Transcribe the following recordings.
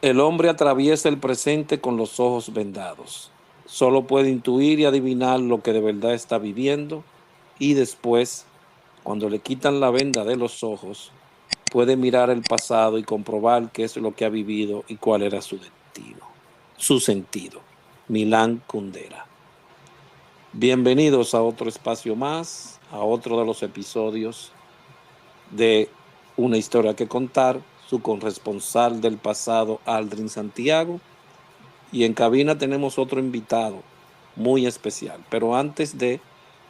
El hombre atraviesa el presente con los ojos vendados. Solo puede intuir y adivinar lo que de verdad está viviendo y después, cuando le quitan la venda de los ojos, puede mirar el pasado y comprobar qué es lo que ha vivido y cuál era su destino, su sentido. Milán Kundera. Bienvenidos a otro espacio más, a otro de los episodios de Una historia que contar, su corresponsal del pasado, Aldrin Santiago. Y en cabina tenemos otro invitado muy especial. Pero antes de,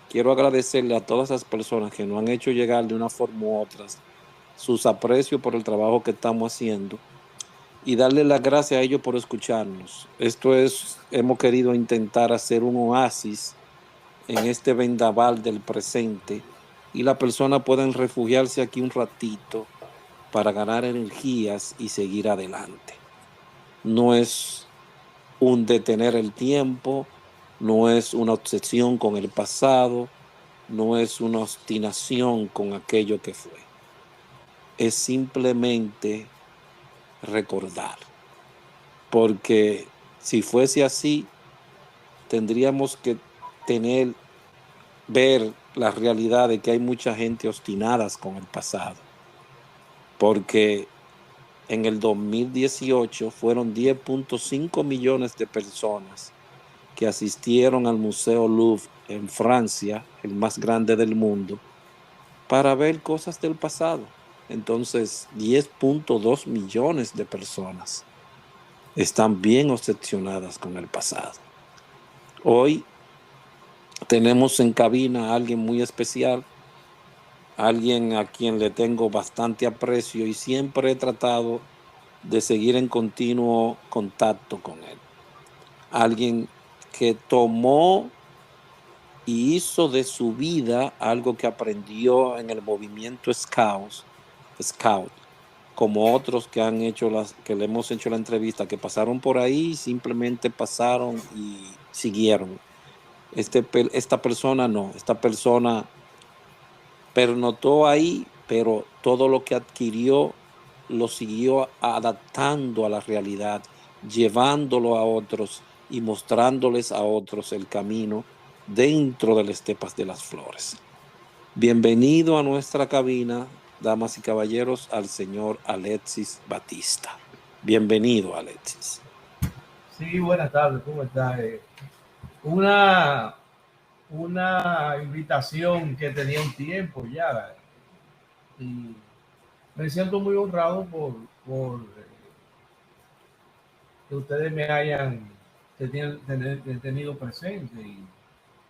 quiero agradecerle a todas las personas que nos han hecho llegar de una forma u otra sus aprecios por el trabajo que estamos haciendo y darle las gracias a ellos por escucharnos. Hemos querido intentar hacer un oasis en este vendaval del presente y las personas pueden refugiarse aquí un ratito para ganar energías y seguir adelante. No es un detener el tiempo, no es una obsesión con el pasado, no es una obstinación con aquello que fue. Es simplemente recordar. Porque si fuese así, tendríamos que ver la realidad de que hay mucha gente obstinadas con el pasado. Porque en el 2018 fueron 10.5 millones de personas que asistieron al Museo Louvre en Francia, el más grande del mundo, para ver cosas del pasado. Entonces, 10.2 millones de personas están bien obsesionadas con el pasado. Hoy tenemos en cabina a alguien muy especial, alguien a quien le tengo bastante aprecio y siempre he tratado de seguir en continuo contacto con él. Alguien que tomó y hizo de su vida algo que aprendió en el movimiento Scout, como otros que que le hemos hecho la entrevista, que pasaron por ahí, simplemente pasaron y siguieron. Esta persona no, esta persona pernotó ahí, pero todo lo que adquirió lo siguió adaptando a la realidad, llevándolo a otros y mostrándoles a otros el camino dentro de las estepas de las flores. Bienvenido a nuestra cabina, damas y caballeros, al señor Alexis Batista. Bienvenido, Alexis. Sí, buenas tardes, ¿cómo estás? Una, una invitación que tenía un tiempo ya y me siento muy honrado por que ustedes me hayan tenido presente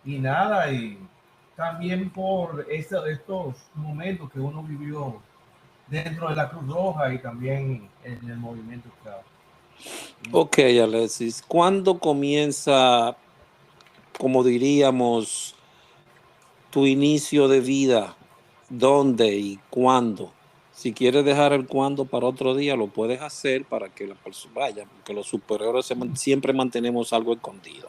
y nada, y también por estos momentos que uno vivió dentro de la Cruz Roja y también en el movimiento Scout. Ok, Alexis, ¿cuándo comienza, como diríamos, tu inicio de vida? ¿Dónde y cuándo? Si quieres dejar el cuándo para otro día, lo puedes hacer para que la persona vaya, porque los superiores siempre mantenemos algo escondido.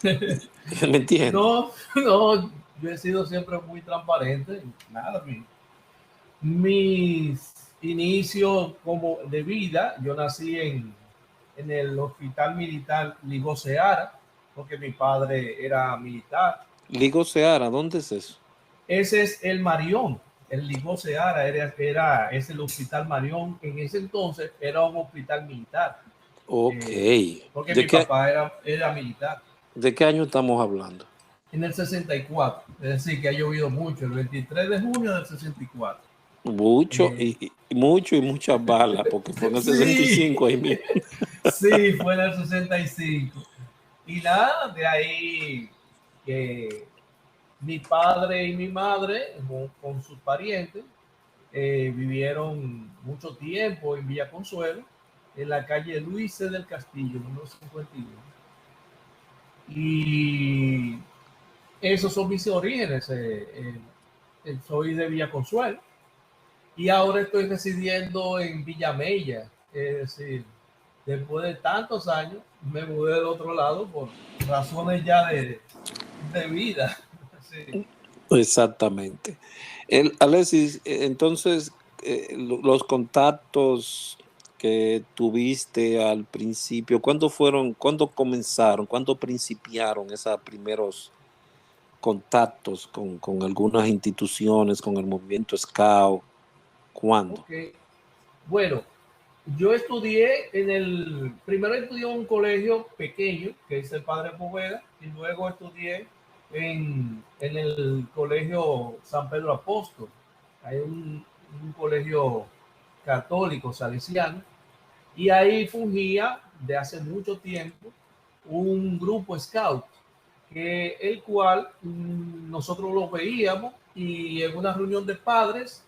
¿Me entiendes? No, no, yo he sido siempre muy transparente. Nada, mis inicios como de vida, yo nací en el Hospital Militar Ligo Seara, porque mi padre era militar. Ligo Seara, ¿dónde es eso? Ese es el Marión, el Ligo Seara es el Hospital Marión. En ese entonces era un hospital militar, Ok. porque mi papá era militar. ¿De qué año estamos hablando? En el 64, es decir, que ha llovido mucho, el 23 de junio del 64. Mucho Eh, mucho y muchas balas, porque fue en el sí, 65 ahí mismo. sí, fue en el 65. Y nada, de ahí que mi padre y mi madre, con sus parientes, vivieron mucho tiempo en Villa Consuelo, en la calle Luis C. del Castillo, número 51. Y esos son mis orígenes. Soy de Villa Consuelo y ahora estoy residiendo en Villamella. Es decir, después de tantos años me mudé del otro lado por razones ya de vida. Sí. Exactamente. Alexis, entonces, los contactos que tuviste al principio? ¿Cuándo comenzaron, cuándo principiaron esos primeros contactos con algunas instituciones, con el movimiento Scout? ¿Cuándo? Ok, bueno, yo estudié primero estudié en un colegio pequeño, que es el Padre Poveda, y luego estudié en el colegio San Pedro Apóstol. Hay un colegio católico salesiano, y ahí fungía de hace mucho tiempo un grupo scout, el cual nosotros lo veíamos y en una reunión de padres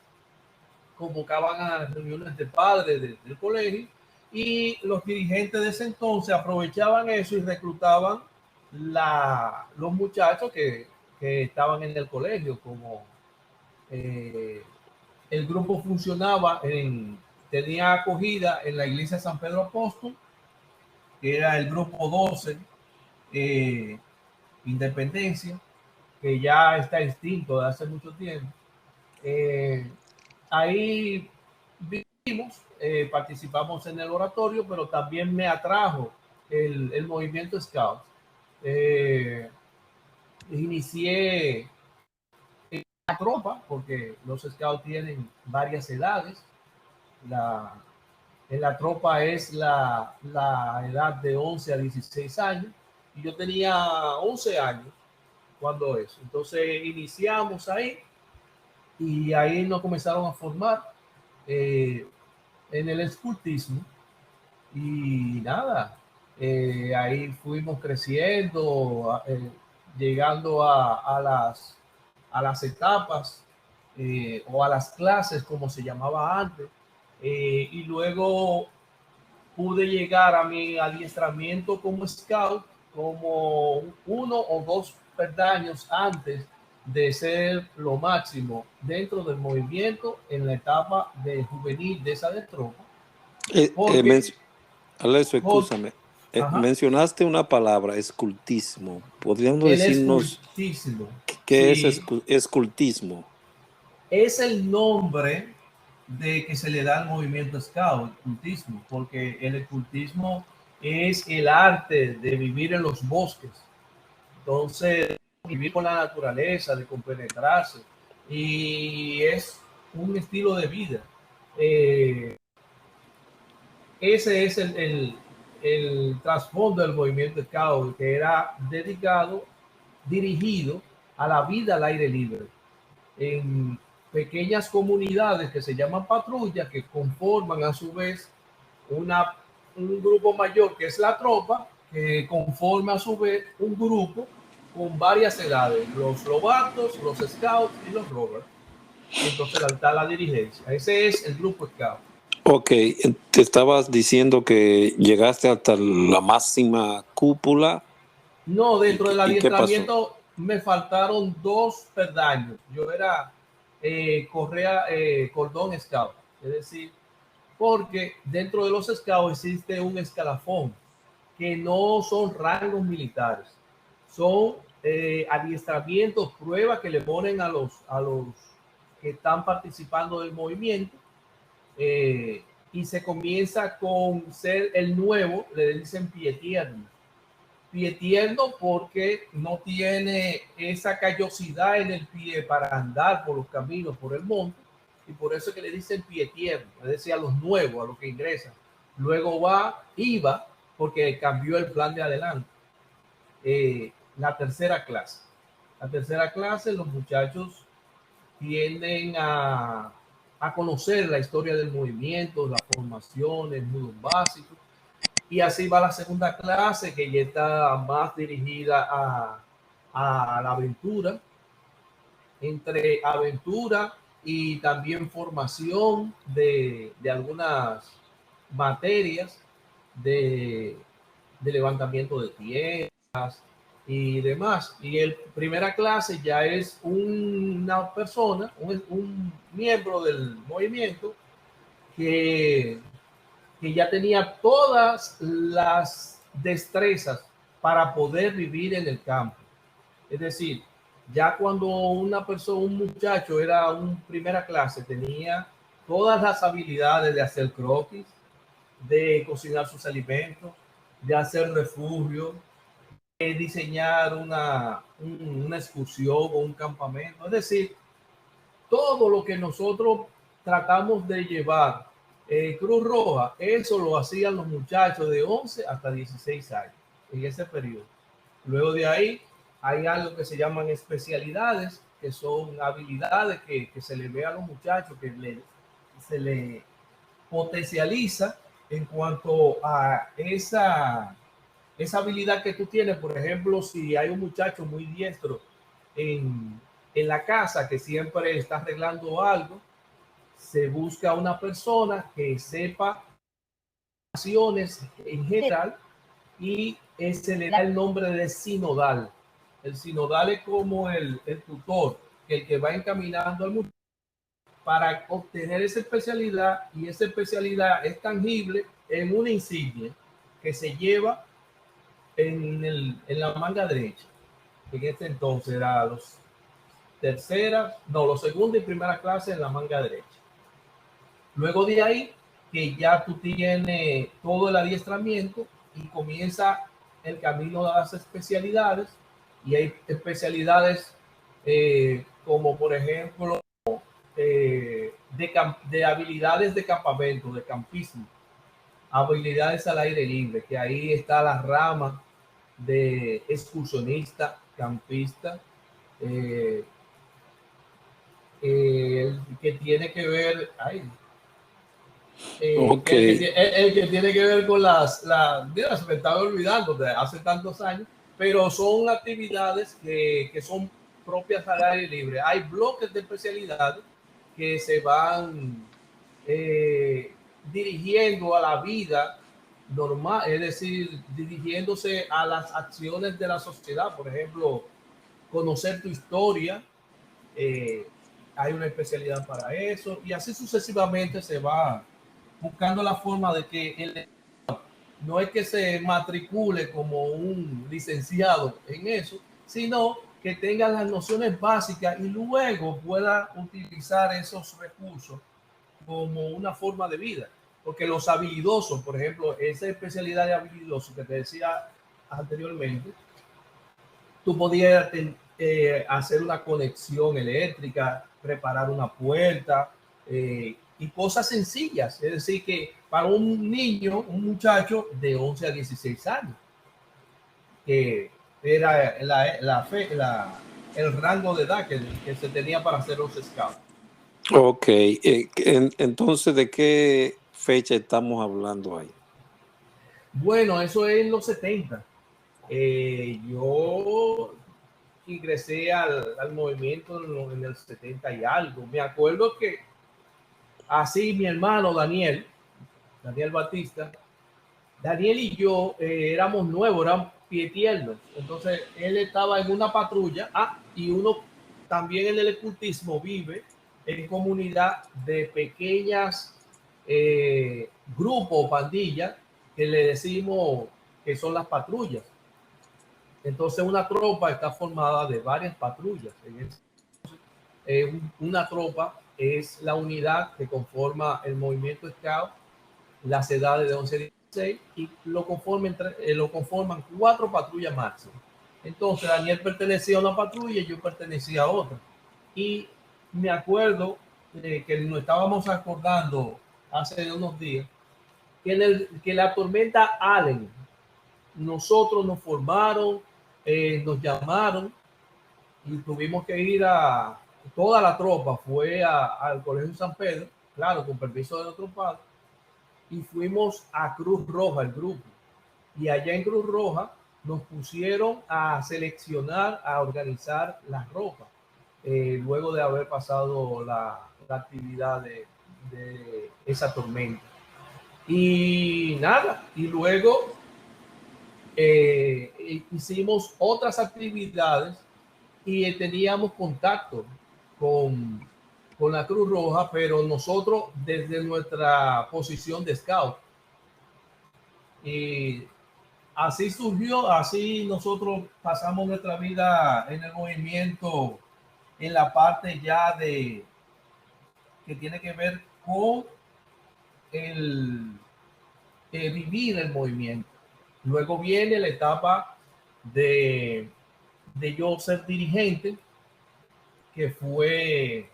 convocaban a reuniones de padres del colegio, y los dirigentes de ese entonces aprovechaban eso y reclutaban los muchachos que estaban en el colegio. Como el grupo funcionaba, tenía acogida en la iglesia de San Pedro Apóstol, que era el grupo 12, Independencia, que ya está extinto de hace mucho tiempo. Ahí vivimos, participamos en el oratorio, pero también me atrajo el movimiento Scout. Inicié en la tropa, porque los Scouts tienen varias edades. En la tropa es la edad de 11 a 16 años, y yo tenía 11 años cuando eso. Entonces iniciamos ahí, y ahí nos comenzaron a formar en el escultismo, y nada, ahí fuimos creciendo, llegando a las etapas, o a las clases, como se llamaba antes, y luego pude llegar a mi adiestramiento como scout como 1 o 2 peldaños antes de ser lo máximo dentro del movimiento en la etapa de juvenil de esa de tropa. Porque, Alessio, por, escúchame. ajá, Mencionaste una palabra, escultismo. ¿Podríamos el decirnos escultismo, qué es sí, escultismo? es el nombre de que se le da al movimiento scout, escultismo, porque el escultismo es el arte de vivir en los bosques. Entonces, vivir con la naturaleza, de compenetrarse, y es un estilo de vida. Eh, Ese es el trasfondo del movimiento Scout, que era dedicado, dirigido a la vida al aire libre, en pequeñas comunidades que se llaman patrullas, que conforman a su vez un grupo mayor, que es la tropa, que conforma a su vez un grupo con varias edades: los lobatos, los scouts y los rovers. Y entonces está la dirigencia. Ese es el grupo scout. Ok, te estabas diciendo que llegaste hasta la máxima cúpula. No, dentro del ¿Y qué pasó? adiestramiento me faltaron 2 peldaños. Yo era cordón scout, es decir, porque dentro de los scouts existe un escalafón, que no son rangos militares, son adiestramientos, pruebas que le ponen a los que están participando del movimiento, y se comienza con ser el nuevo, le dicen pie tierno. Pie tierno porque no tiene esa callosidad en el pie para andar por los caminos, por el monte, y por eso es que le dicen pie tierno, es decir, a los nuevos, a los que ingresan. Luego iba porque cambió el plan de adelante. La tercera clase. La tercera clase, los muchachos tienden a conocer la historia del movimiento, la formación, el nudos básicos, y así va la segunda clase, que ya está más dirigida a la aventura, entre aventura y también formación de algunas materias de, de levantamiento de tierras y demás. Y el primera clase ya es una persona, un miembro del movimiento, que ya tenía todas las destrezas para poder vivir en el campo. Es decir, ya cuando una persona, un muchacho era un primera clase, tenía todas las habilidades de hacer croquis, de cocinar sus alimentos, de hacer refugio, de diseñar una excursión o un campamento. Es decir, todo lo que nosotros tratamos de llevar Cruz Roja, eso lo hacían los muchachos de 11 hasta 16 años en ese periodo. Luego de ahí hay algo que se llaman especialidades, que son habilidades que se le ve a los muchachos, se le potencializa en cuanto a esa habilidad que tú tienes. Por ejemplo, si hay un muchacho muy diestro en la casa que siempre está arreglando algo, se busca una persona que sepa acciones en general y se le da el nombre de sinodal. El sinodal es como el tutor, el que va encaminando al muchacho para obtener esa especialidad, y esa especialidad es tangible en una insignia que se lleva en la manga derecha. En este entonces era los segunda y primera clase en la manga derecha. Luego de ahí, que ya tú tienes todo el adiestramiento y comienza el camino de las especialidades, y hay especialidades como por ejemplo de habilidades de campamento, de campismo, habilidades al aire libre, que ahí está la rama de excursionista, campista, que tiene que ver, Ok. el que tiene que ver con mira, se me estaba olvidando de hace tantos años, pero son actividades que son propias al aire libre. Hay bloques de especialidades que se van dirigiendo a la vida normal, es decir, dirigiéndose a las acciones de la sociedad. Por ejemplo, conocer tu historia, hay una especialidad para eso, y así sucesivamente se va buscando la forma de que no es que se matricule como un licenciado en eso, sino que tenga las nociones básicas y luego pueda utilizar esos recursos como una forma de vida. Porque los habilidosos, por ejemplo, esa especialidad de habilidoso que te decía anteriormente, tú podías hacer una conexión eléctrica, preparar una puerta y cosas sencillas. Es decir, que para un niño, un muchacho de 11 a 16 años, que era el rango de edad que se tenía para hacer los scouts. Ok, entonces, ¿de qué fecha estamos hablando ahí? Bueno, eso es en los 70. Yo ingresé al movimiento en el 70 y algo. Me acuerdo que así mi hermano Daniel Batista, Daniel y yo éramos nuevos, éramos pie tiernos. Entonces él estaba en una patrulla, y uno también en el ocultismo vive en comunidad de pequeñas grupos o pandillas que le decimos que son las patrullas. Entonces una tropa está formada de varias patrullas. Una tropa es la unidad que conforma el movimiento Scout, las edades de 11 a 16, y lo conforman 4 patrullas máximas. Entonces Daniel pertenecía a una patrulla y yo pertenecía a otra. Y me acuerdo que nos estábamos acordando hace unos días que la tormenta Allen, nosotros nos formaron, nos llamaron y tuvimos que ir toda la tropa fue al Colegio San Pedro, claro, con permiso de nuestro padre, y fuimos a Cruz Roja, el grupo. Y allá en Cruz Roja nos pusieron a seleccionar, a organizar la ropa, luego de haber pasado la actividad de esa tormenta. Y nada, y luego hicimos otras actividades y teníamos contacto con la Cruz Roja, pero nosotros desde nuestra posición de scout. Y así surgió, así nosotros pasamos nuestra vida en el movimiento, en la parte ya que tiene que ver con el vivir el movimiento. Luego viene la etapa de yo ser dirigente, que fue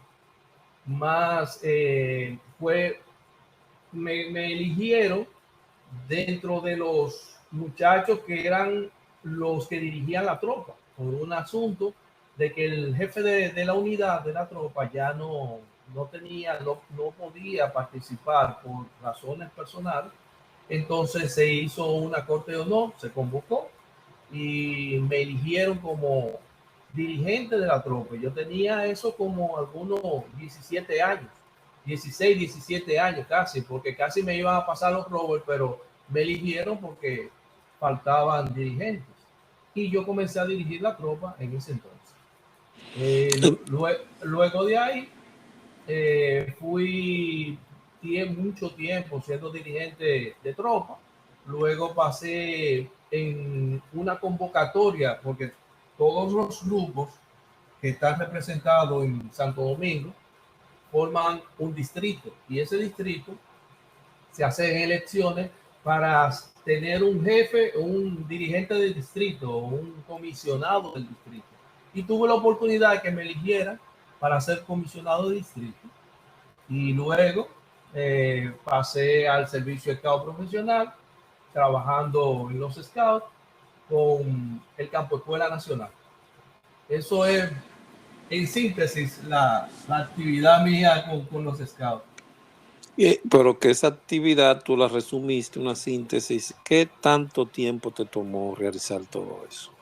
más, me eligieron dentro de los muchachos que eran los que dirigían la tropa, por un asunto de que el jefe de la unidad de la tropa ya no podía participar por razones personales. Entonces se hizo una corte de honor, se convocó y me eligieron como dirigente de la tropa. Yo tenía eso como algunos 17 años, 16, 17 años casi, porque casi me iban a pasar los Robert, pero me eligieron porque faltaban dirigentes. Y yo comencé a dirigir la tropa en ese entonces. Luego de ahí, fui mucho tiempo siendo dirigente de tropa. Luego pasé en una convocatoria, porque todos los grupos que están representados en Santo Domingo forman un distrito, y ese distrito se hacen elecciones para tener un jefe, un dirigente del distrito, un comisionado del distrito. Y tuve la oportunidad de que me eligieran para ser comisionado de distrito. Y luego pasé al servicio Scout profesional, trabajando en los Scouts con el Campo Escuela Nacional. Eso es, en síntesis, la actividad mía con los Scouts. Pero que esa actividad tú la resumiste, una síntesis. ¿Qué tanto tiempo te tomó realizar todo eso?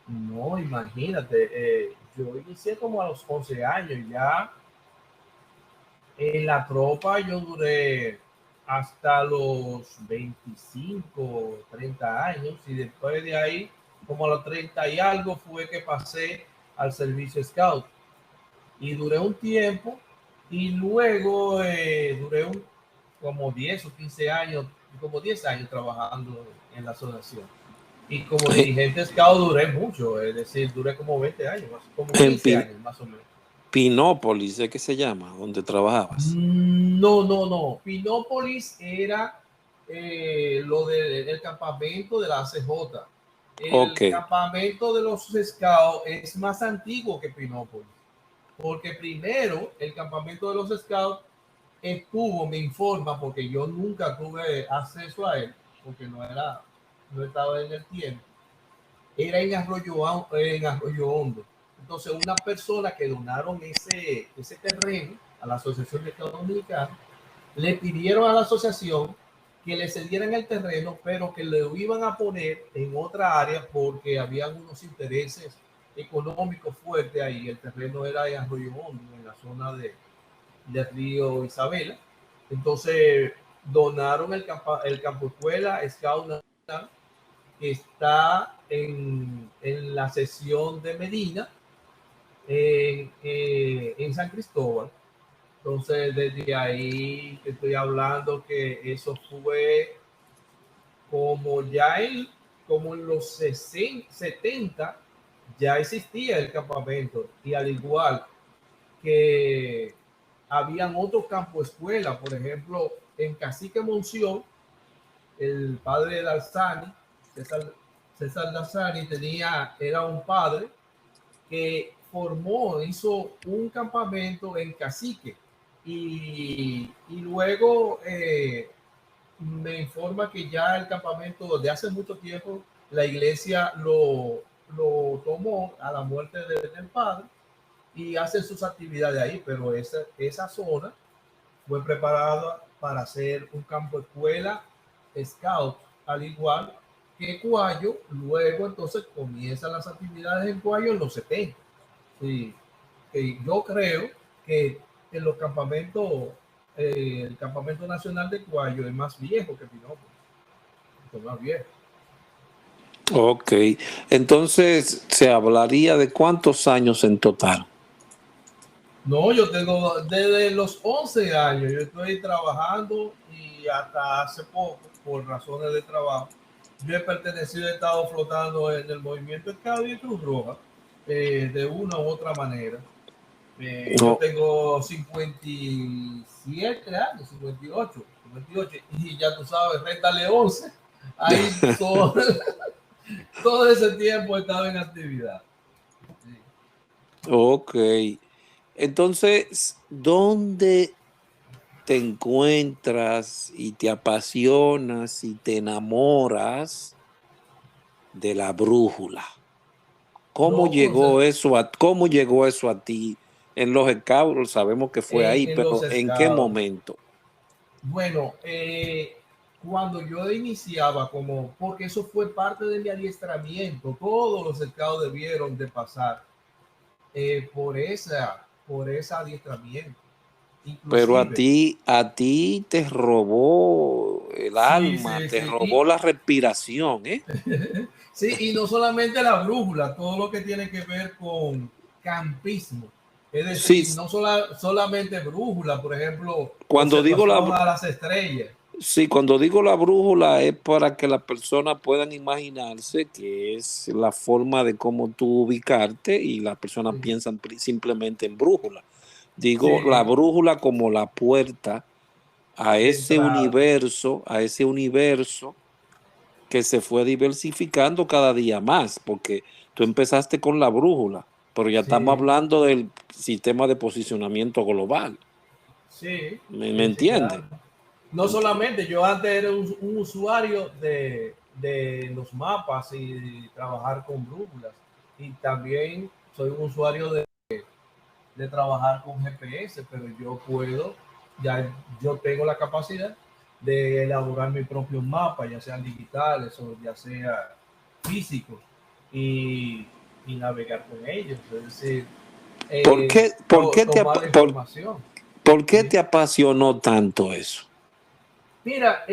No, imagínate, yo inicié como a los 11 años, ya en la tropa yo duré hasta los 25, 30 años, y después de ahí, como a los 30 y algo, fue que pasé al servicio Scout. Y duré un tiempo, y luego duré como 10 o 15 años, como 10 años trabajando en la asociación. Y como dirigente Scout duré mucho, es decir, duré como 20 años, como 15 años más o menos. Pinópolis, ¿de qué se llama? ¿Dónde trabajabas? No. Pinópolis era lo del campamento de la ACJ. El campamento de los Scouts es más antiguo que Pinópolis, porque primero el campamento de los Scouts estuvo, me informa, porque yo nunca tuve acceso a él, porque no estaba en el tiempo, era en Arroyo Hondo. Entonces, una persona que donaron ese terreno a la Asociación de Estados Dominicanos, le pidieron a la asociación que le cedieran el terreno, pero que lo iban a poner en otra área porque había unos intereses económicos fuertes ahí. El terreno era en Arroyo Hondo, en la zona de Río Isabela. Entonces, donaron el campo escuela Scout Nacional, que está en la sección de Medina, en San Cristóbal. Entonces, desde ahí estoy hablando que eso fue como como en los 70 ya existía el campamento, y al igual que habían otros campos escuela, por ejemplo, en Cacique Monción, el padre de Alzani, César Dazzani, era un padre que hizo un campamento en Cacique, y luego me informa que ya el campamento de hace mucho tiempo la iglesia lo tomó a la muerte del padre y hace sus actividades ahí, pero esa zona fue preparada para hacer un campo escuela Scout, al igual que Cuayo. Luego entonces comienzan las actividades en Cuayo en los 70. Sí, yo creo que en los campamentos, el campamento nacional de Cuayo es más viejo que Pinópolis, es más viejo. Ok, entonces se hablaría de cuántos años en total. No, yo tengo desde los 11 años, yo estoy trabajando, y hasta hace poco, por razones de trabajo, yo he estado flotando en el movimiento Scout y Cruz Roja, de una u otra manera. Yo tengo 57 años, 58, 98, y ya tú sabes, réstale 11, ahí todo ese tiempo estaba en actividad. Sí. Ok. Entonces, ¿dónde te encuentras y te apasionas y te enamoras de la brújula? No, ¿Cómo llegó eso a ti? En los Scouts sabemos que fue ahí, en los pero ¿en qué scouts. momento? Bueno, cuando yo iniciaba, porque eso fue parte de mi adiestramiento, todos los scouts debieron de pasar por ese adiestramiento, Pero inclusive. a ti te robó el Sí, alma, sí, te sí. robó la respiración, ¿eh? Sí, y no solamente la brújula, todo lo que tiene que ver con campismo. Es Sí, decir, no solamente brújula, por ejemplo, cuando digo la, observación a las estrellas. sí, cuando digo la brújula es para que las personas puedan imaginarse que es la forma de cómo tú ubicarte y las personas Sí, piensan simplemente en brújula. Digo la sí, brújula como la puerta de entrada. a ese universo que se fue diversificando cada día más, porque tú empezaste con la brújula, pero ya estamos Sí, hablando del sistema de posicionamiento global. sí, ¿Me sí, sí, claro. entiendes? No solamente, yo antes era un usuario de los mapas y trabajar con brújulas. Y también soy un usuario de trabajar con GPS, pero ya yo tengo la capacidad de elaborar mi propio mapa, ya sean digitales o ya sea físicos, y, y navegar con ellos, es decir, ¿Por qué, tomar la información. por qué ¿Sí? te apasionó tanto eso? Mira,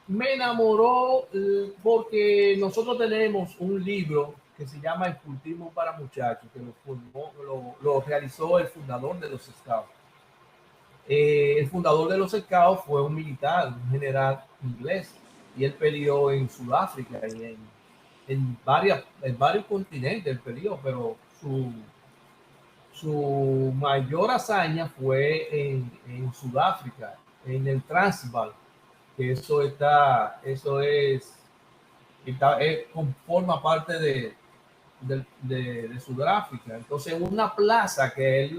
me enamoró porque nosotros tenemos un libro que se llama El cultismo para muchachos, que lo realizó el fundador de los Scouts. El fundador de los Scouts fue un militar, un general inglés, y él peleó en Sudáfrica y en varios continentes, él peleó, pero su mayor hazaña fue en Sudáfrica, en el Transvaal, que forma parte de Sudáfrica. Entonces, una plaza que él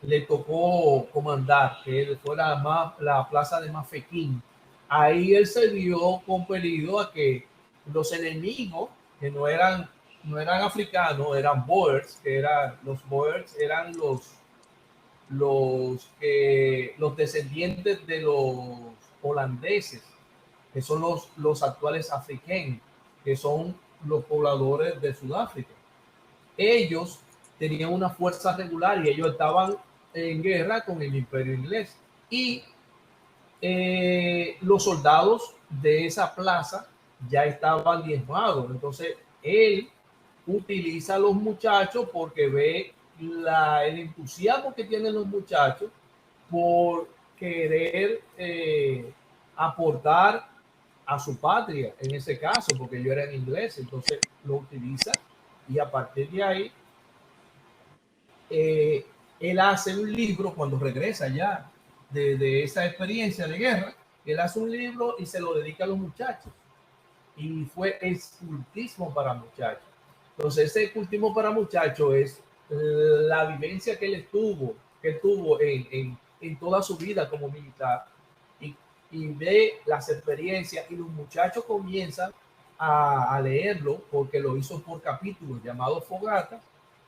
le tocó comandar, que fue la plaza de Mafequín, ahí él se vio compelido a que los enemigos, que no eran africanos, eran Boers, los Boers eran los descendientes de los holandeses, que son los actuales africanos, que son los pobladores de Sudáfrica. Ellos tenían una fuerza regular y ellos estaban en guerra con el imperio inglés. Y los soldados de esa plaza ya estaban diezmados. Entonces, él utiliza a los muchachos porque ve el entusiasmo que tienen los muchachos por querer aportar a su patria, en ese caso, porque yo era en inglés, entonces lo utiliza y a partir de ahí, eh, él hace un libro cuando regresa ya de esa experiencia de guerra, él hace un libro y se lo dedica a los muchachos y fue escultismo para muchachos. Entonces, ese cultismo para muchachos es la vivencia que tuvo en toda su vida como militar y, y ve las experiencias y los muchachos comienzan a leerlo porque lo hizo por capítulos llamado Fogata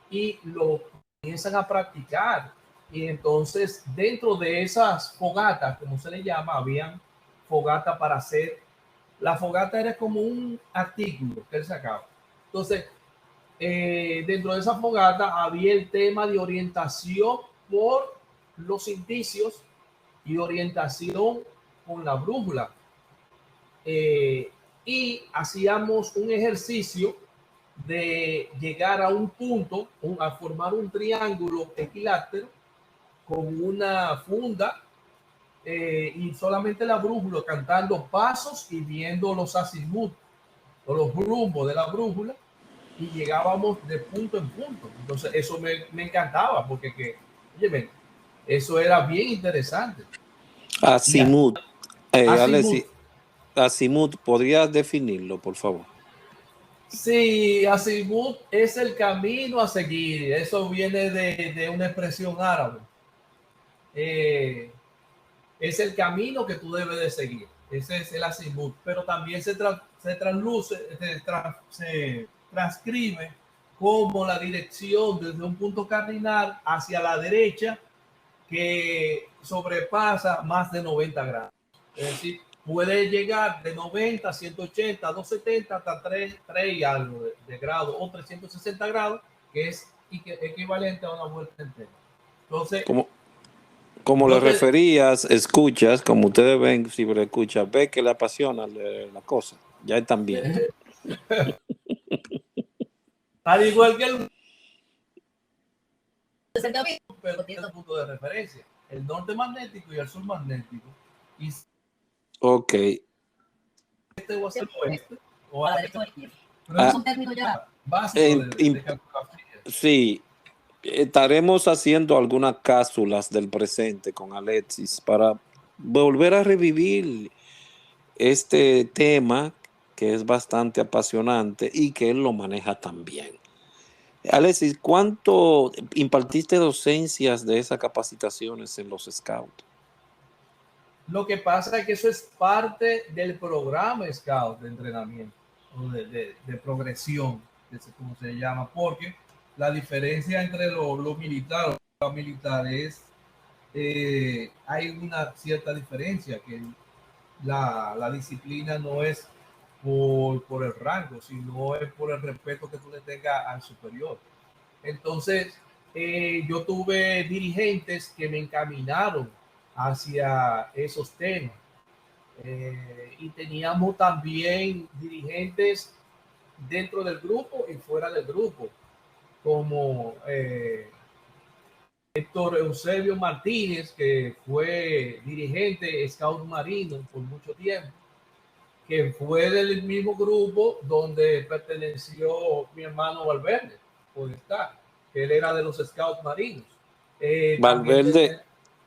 y lo comienzan a practicar. Y entonces, dentro de esas fogatas, como se le llama, habían fogata para hacer. La fogata era como un artículo que él sacaba. Entonces, dentro de esa fogata había el tema de orientación por los indicios y orientación con la brújula. Eh, y hacíamos un ejercicio de llegar a un punto, a formar un triángulo equilátero con una funda y solamente la brújula cantando pasos y viendo los azimuth o los rumbos de la brújula y llegábamos de punto en punto. Entonces eso me encantaba porque oye, eso era bien interesante. Azimut. Azimut. Alexis, Azimut, ¿podrías definirlo, por favor? Sí, Azimut es el camino a seguir. Eso viene de una expresión árabe. Es el camino que tú debes de seguir. Ese es el azimut. Pero también se transcribe como la dirección desde un punto cardinal hacia la derecha que sobrepasa más de 90 grados. Es decir, puede llegar de 90 a 180, 270 hasta 3 y algo de grado o 360 grados, que es equivalente a una vuelta entera. Entonces, Como le referías, escuchas, como ustedes ven, si le escuchas, ve que le apasiona la cosa. Ya están viendo. Al igual que el pero tiene un punto de referencia, el norte magnético y el sur magnético. Y ok. este o hacia el oeste o a la derecha o a la izquierda. Pero es un término ya básico de cartografía. Sí, estaremos haciendo algunas cápsulas del presente con Alexis para volver a revivir este tema que es bastante apasionante y que él lo maneja también. Alexis, ¿cuánto impartiste docencias de esas capacitaciones en los Scouts? Lo que pasa es que eso es parte del programa Scout de entrenamiento o de progresión, como se llama, porque la diferencia entre lo militar o lo militar es, hay una cierta diferencia, que la disciplina no es por el rango, sino es por el respeto que tú le tengas al superior. Entonces, yo tuve dirigentes que me encaminaron hacia esos temas. Y teníamos también dirigentes dentro del grupo y fuera del grupo, como Héctor Eusebio Martínez, que fue dirigente Scout Marino por mucho tiempo, que fue del mismo grupo donde perteneció mi hermano Valverde, que él era de los Scouts Marinos. Valverde,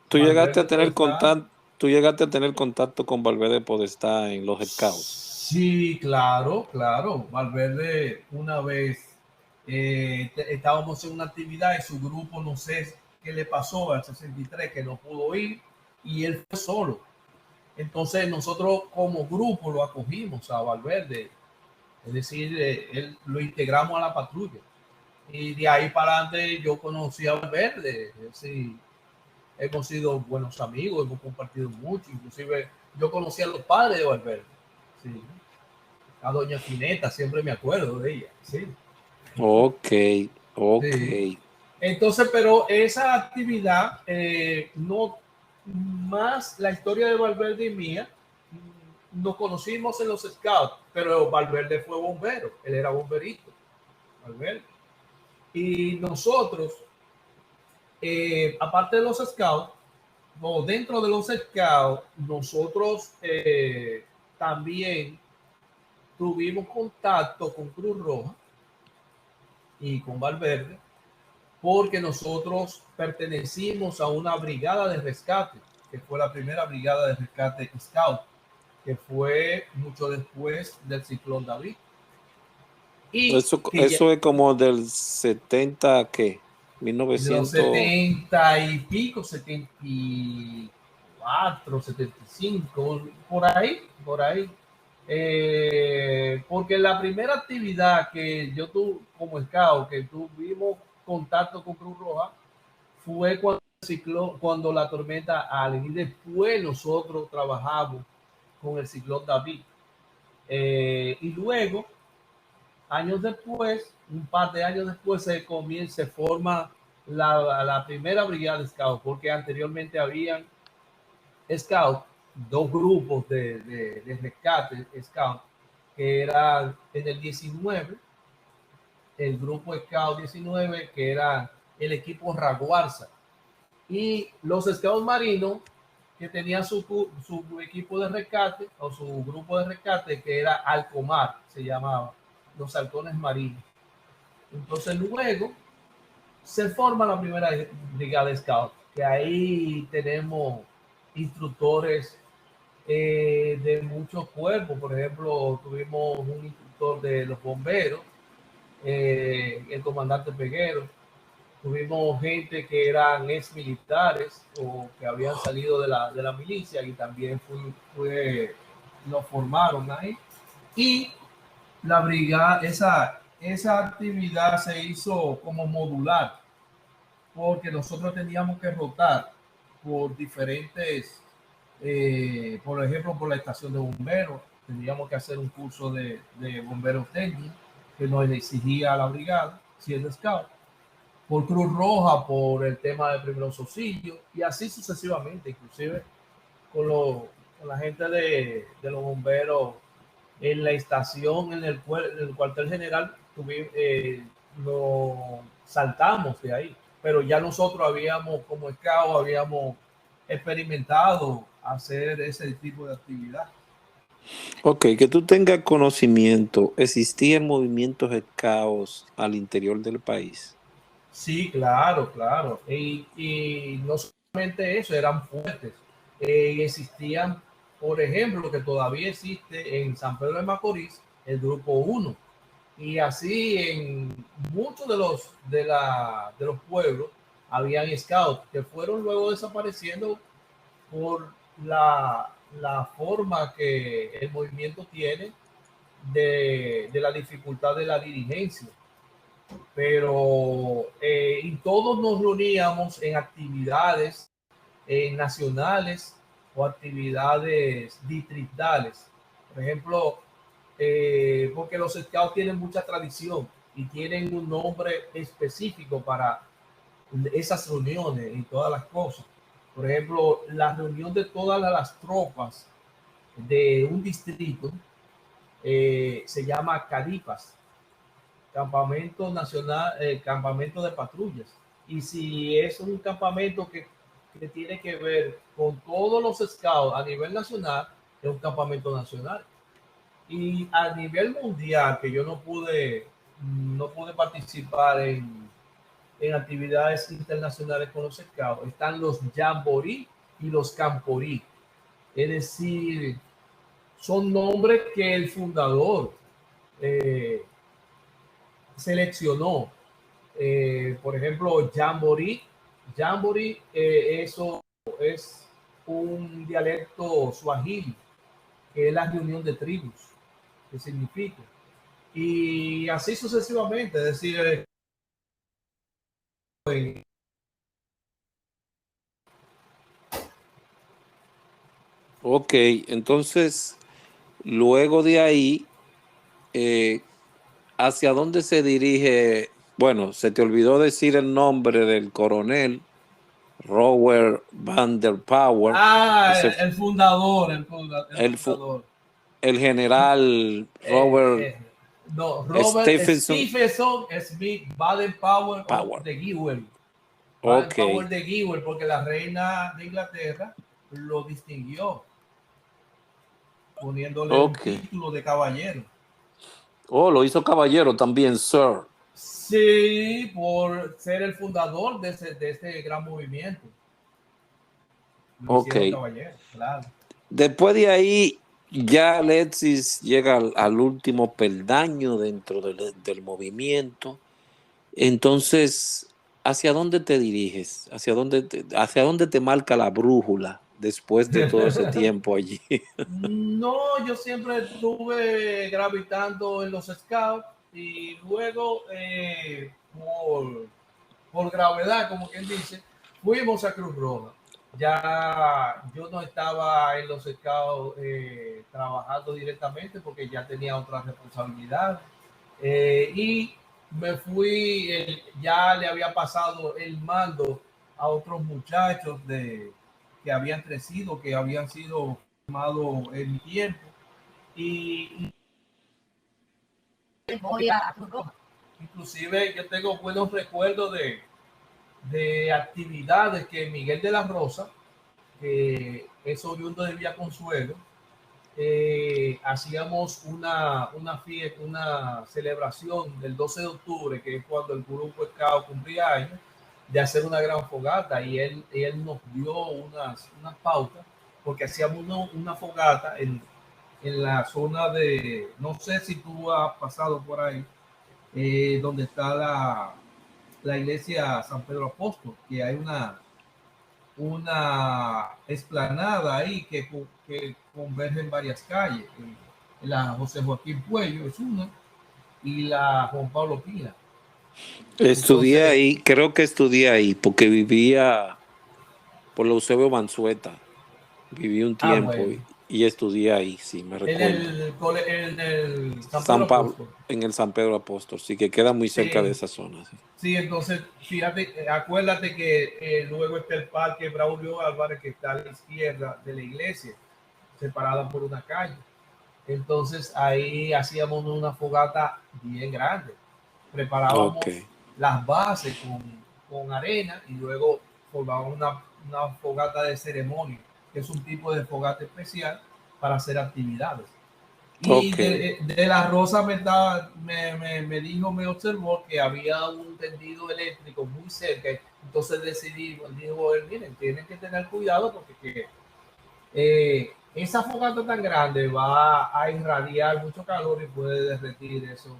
tú llegaste Valverde a tener contacto. ¿Tú llegaste a tener contacto con Valverde Podestá en los Scouts? Sí, claro, claro. Valverde, una vez estábamos en una actividad y su grupo, no sé qué le pasó al 63, que no pudo ir y él fue solo. Entonces nosotros como grupo lo acogimos a Valverde, es decir, él lo integramos a la patrulla. Y de ahí para adelante yo conocí a Valverde, es decir, hemos sido buenos amigos, hemos compartido mucho, inclusive yo conocí a los padres de Valverde, sí. A doña Fineta, siempre me acuerdo de ella, sí. Ok. Sí. Entonces, pero esa actividad, no más la historia de Valverde y mía, nos conocimos en los Scouts, pero Valverde fue bombero, él era bomberito, Valverde. Y nosotros, aparte de los Scouts, o dentro de los Scouts, nosotros también tuvimos contacto con Cruz Roja y con Valverde, porque nosotros pertenecimos a una brigada de rescate, que fue la primera brigada de rescate Scout, que fue mucho después del ciclón David. Y eso es como del 70, ¿qué? 1900. De los 70 y pico, 74, 75, por ahí, por ahí. Porque la primera actividad que yo tuve como scout, que tuvimos contacto con Cruz Roja, fue cuando la tormenta Allen, y después nosotros trabajamos con el ciclón David. Y luego, años después, un par de años después, se forma la primera brigada de Scout, porque anteriormente habían Scout, dos grupos de rescate Scout, que eran en el 19, el grupo Scout 19, que era el equipo Raguarza, y los Scouts marinos, que tenían su equipo de rescate o su grupo de rescate, que era Alcomar, se llamaba, los halcones marinos. Entonces luego se forma la primera brigada Scout, que ahí tenemos instructores de muchos cuerpos. Por ejemplo, tuvimos un instructor de los bomberos, el comandante Peguero. Tuvimos gente que eran ex militares o que habían salido de la milicia y también nos formaron ahí. Y la brigada, esa actividad se hizo como modular, porque nosotros teníamos que rotar por diferentes, por ejemplo, por la estación de bomberos, teníamos que hacer un curso de bomberos técnicos que nos exigía la brigada, siendo scout, por Cruz Roja, por el tema de primeros auxilios y así sucesivamente, inclusive con la gente de los bomberos en la estación, en el cuartel general, lo saltamos de ahí, pero ya nosotros habíamos, como scout, habíamos experimentado hacer ese tipo de actividad. Ok, que tú tengas conocimiento, ¿existían movimientos de caos al interior del país? Sí, claro, claro. Y no solamente eso, eran fuertes. Existían, por ejemplo, que todavía existe en San Pedro de Macorís, el Grupo 1. Y así en muchos de los pueblos habían scouts que fueron luego desapareciendo por la forma que el movimiento tiene de la dificultad de la dirigencia. Pero y todos nos reuníamos en actividades nacionales o actividades distritales. Por ejemplo, porque los scouts tienen mucha tradición y tienen un nombre específico para esas reuniones y todas las cosas. Por ejemplo, la reunión de todas las tropas de un distrito se llama Cadipas, Campamento Nacional, Campamento de Patrullas. Y si es un campamento que tiene que ver con todos los scouts a nivel nacional, es un campamento nacional. Y a nivel mundial, que yo no pude participar en actividades internacionales con los scouts, están los jamboree y los camporee. Es decir, son nombres que el fundador eh, seleccionó. Por ejemplo, jamboree. Jamboree, eso es un dialecto suajili, que es la reunión de tribus, que significa. Y así sucesivamente, es decir, Ok, entonces, luego de ahí, eh, ¿hacia dónde se dirige? Bueno, se te olvidó decir el nombre del coronel Robert Van der Power, ese, el fundador, el el, fu- fundador. el general Eh, Robert eh, no, Robert Stephenson Stephenson Smith Baden Powell Power. de Gewell. Baden Ok. Powell de Gewell, porque la reina de Inglaterra lo distinguió poniéndole un Ok. título de caballero. Oh, lo hizo caballero también, sir. Sí, por ser el fundador de este gran movimiento. Lo Ok. hicieron caballero, claro. Después de ahí, ya Alexis llega al último peldaño dentro del movimiento. Entonces, ¿hacia dónde te diriges? Hacia dónde te marca la brújula después de todo ese tiempo allí? No, yo siempre estuve gravitando en los scouts y luego por gravedad, como quien dice, fuimos a Cruz Roja. Ya yo no estaba en los scouts trabajando directamente porque ya tenía otras responsabilidades. Y me fui, ya le había pasado el mando a otros muchachos que habían crecido, que habían sido formados en mi tiempo. Y voy a Cruz Roja. Inclusive yo tengo buenos recuerdos de actividades que Miguel de la Rosa, que es oriundo de Villa Consuelo, hacíamos una fiesta, una celebración del 12 de octubre, que es cuando el grupo Scout cumplía años, de hacer una gran fogata, y él nos dio unas pautas, porque hacíamos una fogata en la zona de, no sé si tú has pasado por ahí, donde está la iglesia San Pedro Apóstol, que hay una explanada ahí que converge en varias calles. La José Joaquín Puello es una, y la Juan Pablo Pina. Estudié Entonces, ahí, creo que estudié ahí porque vivía por la Eusebio Banzueta, viví un tiempo bueno, y estudié ahí, sí, me recuerdo. en el San Pedro San Pablo, Apóstol. en el San Pedro Apóstol, sí, que queda muy cerca de Sí, esa zona, sí. sí, entonces, fíjate, acuérdate que luego está el parque Braulio Álvarez, que está a la izquierda de la iglesia, separada por una calle. Entonces ahí hacíamos una fogata bien grande. Ok, Preparábamos las bases con arena, y luego formábamos una fogata de ceremonia, que es un tipo de fogata especial para hacer actividades. Y ok, de la Rosa me dijo, me observó que había un tendido eléctrico muy cerca. Entonces decidí, dijo él, miren, tienen que tener cuidado, porque esa fogata tan grande va a irradiar mucho calor y puede derretir esos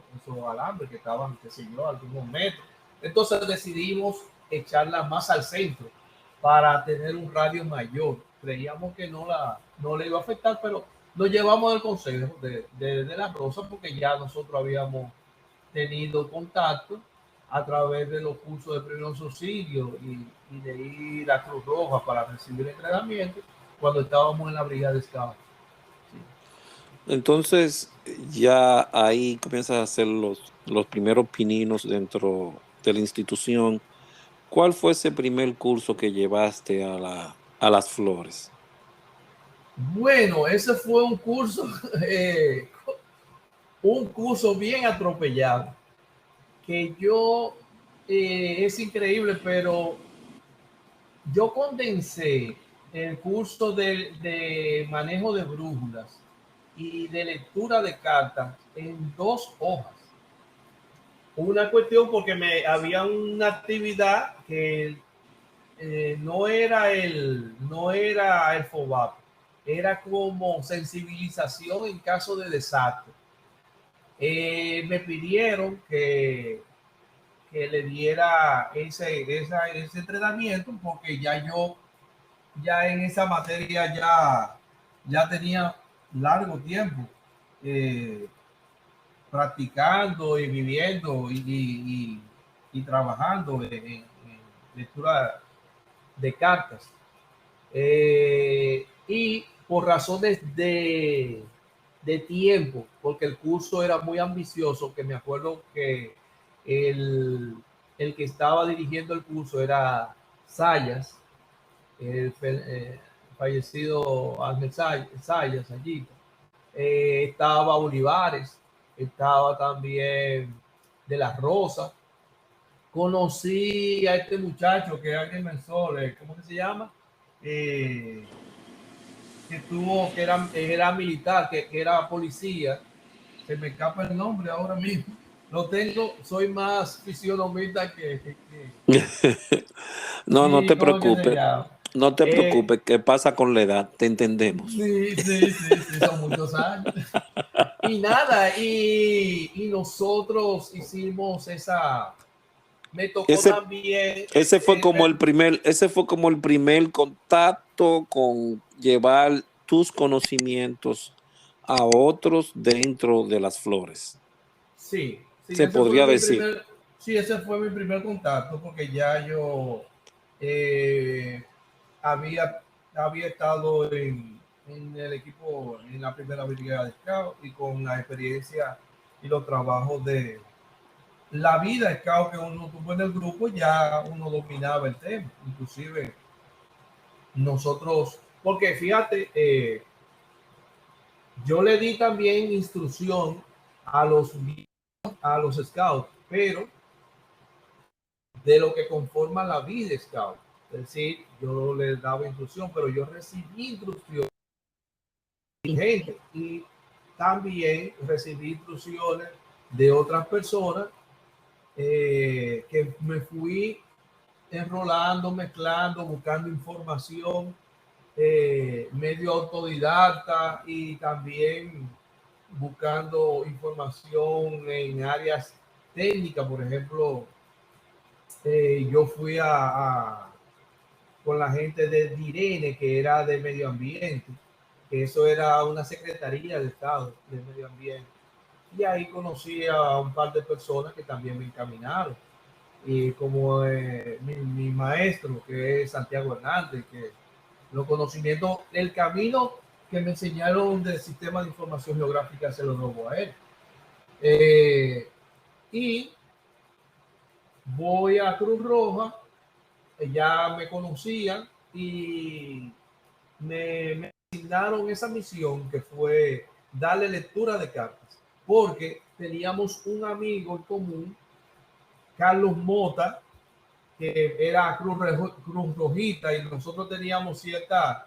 alambres que estaban, qué sé yo, algunos metros. Entonces decidimos echarla más al centro para tener un radio mayor. Creíamos que no le iba a afectar, pero nos llevamos del consejo de la Rosa, porque ya nosotros habíamos tenido contacto a través de los cursos de primeros auxilios, y de ir a Cruz Roja para recibir entrenamiento cuando estábamos en la brigada de Scout. entonces ya ahí comienzas a hacer los primeros pininos dentro de la institución. ¿Cuál fue ese primer curso que llevaste a las flores? Bueno, ese fue eh, un curso bien atropellado, que es increíble, pero yo condensé el curso de manejo de brújulas y de lectura de cartas en 2 hojas. Una cuestión, porque había una actividad que no era el FOBAP, era como sensibilización en caso de desastre. Me pidieron que le diera ese entrenamiento, porque ya en esa materia ya tenía largo tiempo eh, practicando y viviendo y trabajando en lectura de cartas. Y por razones de tiempo, porque el curso era muy ambicioso, que me acuerdo que el, el que estaba dirigiendo el curso era Sayas, el fallecido Ángel Sayas allí. Estaba Olivares, estaba también De la Rosa. Conocí a este muchacho que es alguien menor, ¿cómo que se llama? Eh, que era militar, que era policía. Se me escapa el nombre ahora mismo. Lo tengo, soy más fisionomista No, no sí, te ¿cómo que se preocupes, llama? no te Eh, preocupes, ¿qué pasa con la edad? Te entendemos. sí, son muchos años. Y nada, y nosotros hicimos me tocó Ese, también, ese fue como el primer contacto con llevar tus conocimientos a otros dentro de las flores. sí, Se podría decir. ese fue mi primer contacto, porque ya yo eh, había, había estado en el equipo, en la primera brigada de Scout, y con la experiencia y los trabajos de la vida Scout que uno tuvo en el grupo, ya uno dominaba el tema. Inclusive nosotros, porque fíjate, yo le di también instrucción a los scouts, pero de lo que conforma la vida scout. Es decir, yo les daba instrucción, pero yo recibí instrucción de gente, y también recibí instrucciones de otras personas, que me fui enrolando, mezclando, buscando información, medio autodidacta y también buscando información en áreas técnicas. Por ejemplo, yo fui con la gente de DIRENE, que era de medio ambiente, que eso era una secretaría de Estado de medio ambiente. Y ahí conocí a un par de personas que también me encaminaron. Y como mi maestro, que es Santiago Hernández, que los conocimientos, el camino que me enseñaron del sistema de información geográfica se lo robo a él. Y voy a Cruz Roja, ya me conocían y me asignaron esa misión, que fue darle lectura de cartas, porque teníamos un amigo en común, Carlos Mota, que era Cruz Rojita, y nosotros teníamos cierta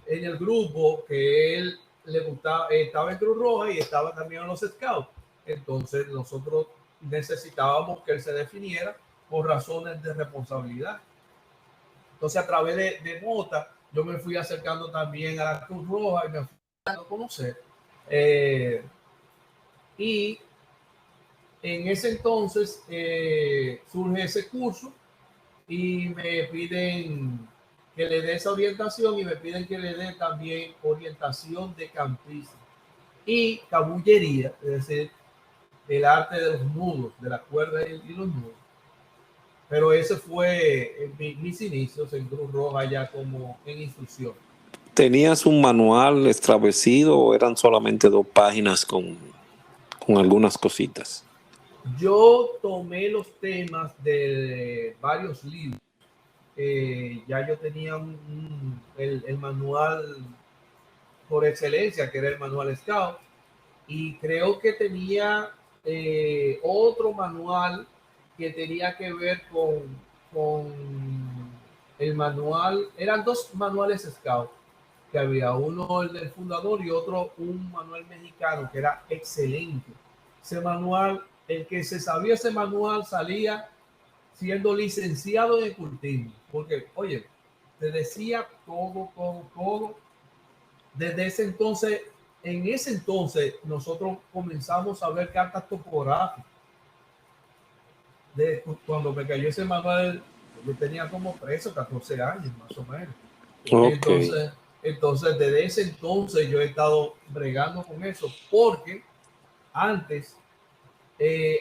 en el grupo que él le gustaba, estaba en Cruz Roja y estaba también en los Scouts. Entonces nosotros necesitábamos que él se definiera por razones de responsabilidad. Entonces, a través de Mota, yo me fui acercando también a la Cruz Roja y me fui a conocer. Y en ese entonces surge ese curso y me piden que le dé esa orientación, y me piden que le dé también orientación de campismo y cabullería, es decir, el arte de los nudos, de la cuerda y los nudos. Pero ese fue mis inicios en Cruz Roja, ya como en instrucción. ¿Tenías un manual establecido o eran solamente 2 páginas con algunas cositas? Yo tomé los temas de varios libros. Ya yo tenía el manual por excelencia, que era el manual Scout, y creo que tenía otro manual que tenía que ver con el manual. Eran 2 manuales Scout que había, uno el del fundador y otro un manual mexicano que era excelente. Ese manual, el que se sabía ese manual salía siendo licenciado en cultivo, porque oye, te decía todo. Desde ese entonces, en ese entonces, nosotros comenzamos a ver cartas topográficas. Cuando me cayó ese manual, yo tenía como 13 o 14 años, más o menos. Okay. Entonces, desde ese entonces yo he estado bregando con eso, porque antes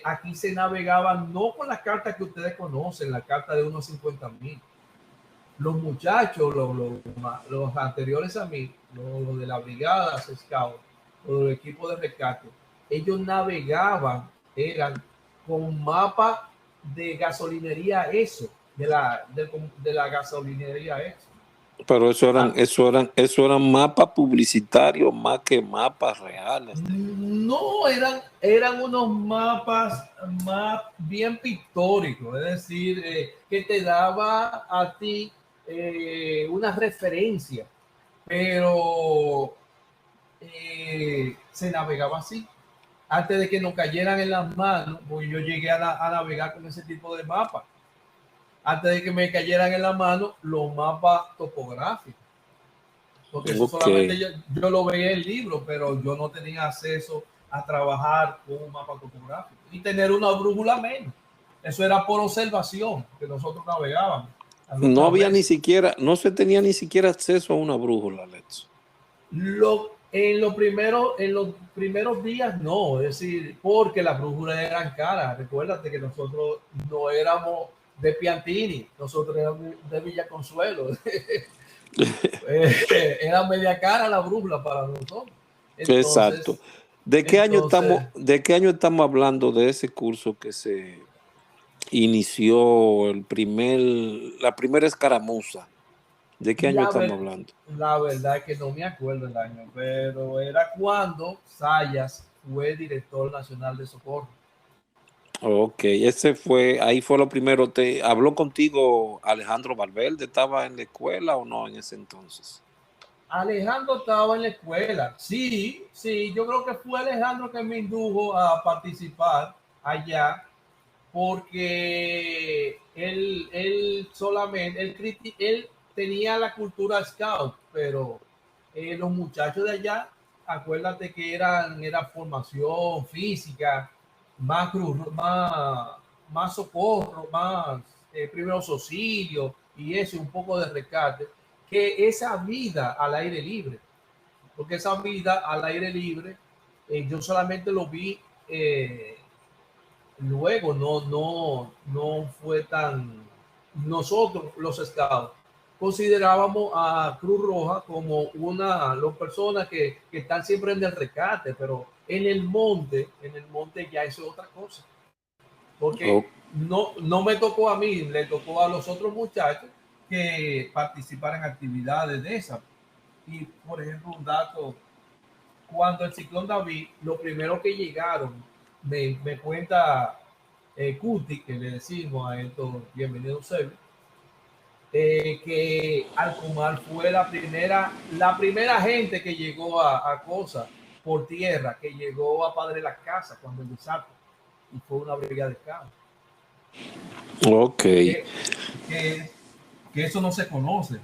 aquí se navegaban no con las cartas que ustedes conocen, la carta de unos 50,000. Los muchachos, los anteriores a mí, los de la brigada Scout, los del equipo de rescate, ellos navegaban, eran con mapa de gasolinería ESO, de la gasolinería ESO. Pero eso eran mapas publicitarios más que mapas reales. No, eran unos mapas más bien pictóricos, es decir, que te daba a ti una referencia, pero se navegaba así. Antes de que nos cayeran en las manos, pues yo llegué a navegar con ese tipo de mapas. Antes de que me cayeran en la mano los mapas topográficos. Porque eso solamente yo lo veía en el libro, pero yo no tenía acceso a trabajar con un mapa topográfico y tener una brújula menos. Eso era por observación que nosotros navegábamos. No había ni siquiera, no se tenía ni siquiera acceso a una brújula, Alex. En los primeros días no, es decir, porque las brújulas eran caras. Recuérdate que nosotros no éramos de Piantini, nosotros éramos de Villa Consuelo. Era media cara la brújula para nosotros. Entonces, exacto. ¿De qué año estamos hablando de ese curso que se inició la primera escaramuza? ¿De qué año estamos hablando? La verdad es que no me acuerdo el año, pero era cuando Sayas fue director nacional de socorro. Ok, ahí fue lo primero. ¿Te habló contigo Alejandro Valverde? ¿Estaba en la escuela o no en ese entonces? Alejandro estaba en la escuela. Sí, yo creo que fue Alejandro que me indujo a participar allá, porque él solamente, él tenía la cultura scout, pero los muchachos de allá, acuérdate que era formación física, más cruz, más socorro, más primeros auxilios y eso, un poco de rescate, que esa vida al aire libre, porque esa vida al aire libre, yo solamente lo vi luego, no fue tan, nosotros los scouts considerábamos a Cruz Roja como las personas que están siempre en el rescate, pero en el monte ya eso es otra cosa, porque Oh, no me tocó a mí, le tocó a los otros muchachos que participaran en actividades de esas. Y por ejemplo, un dato, cuando el ciclón David, lo primero que llegaron, me cuenta Cuti, que le decimos a estos bienvenidos servicios, que Alcomar fue la primera gente que llegó a Cosa por tierra, que llegó a Padre la Casa cuando el desastre, y fue una brigada de campo. ok. Que, que, que eso no se conoce.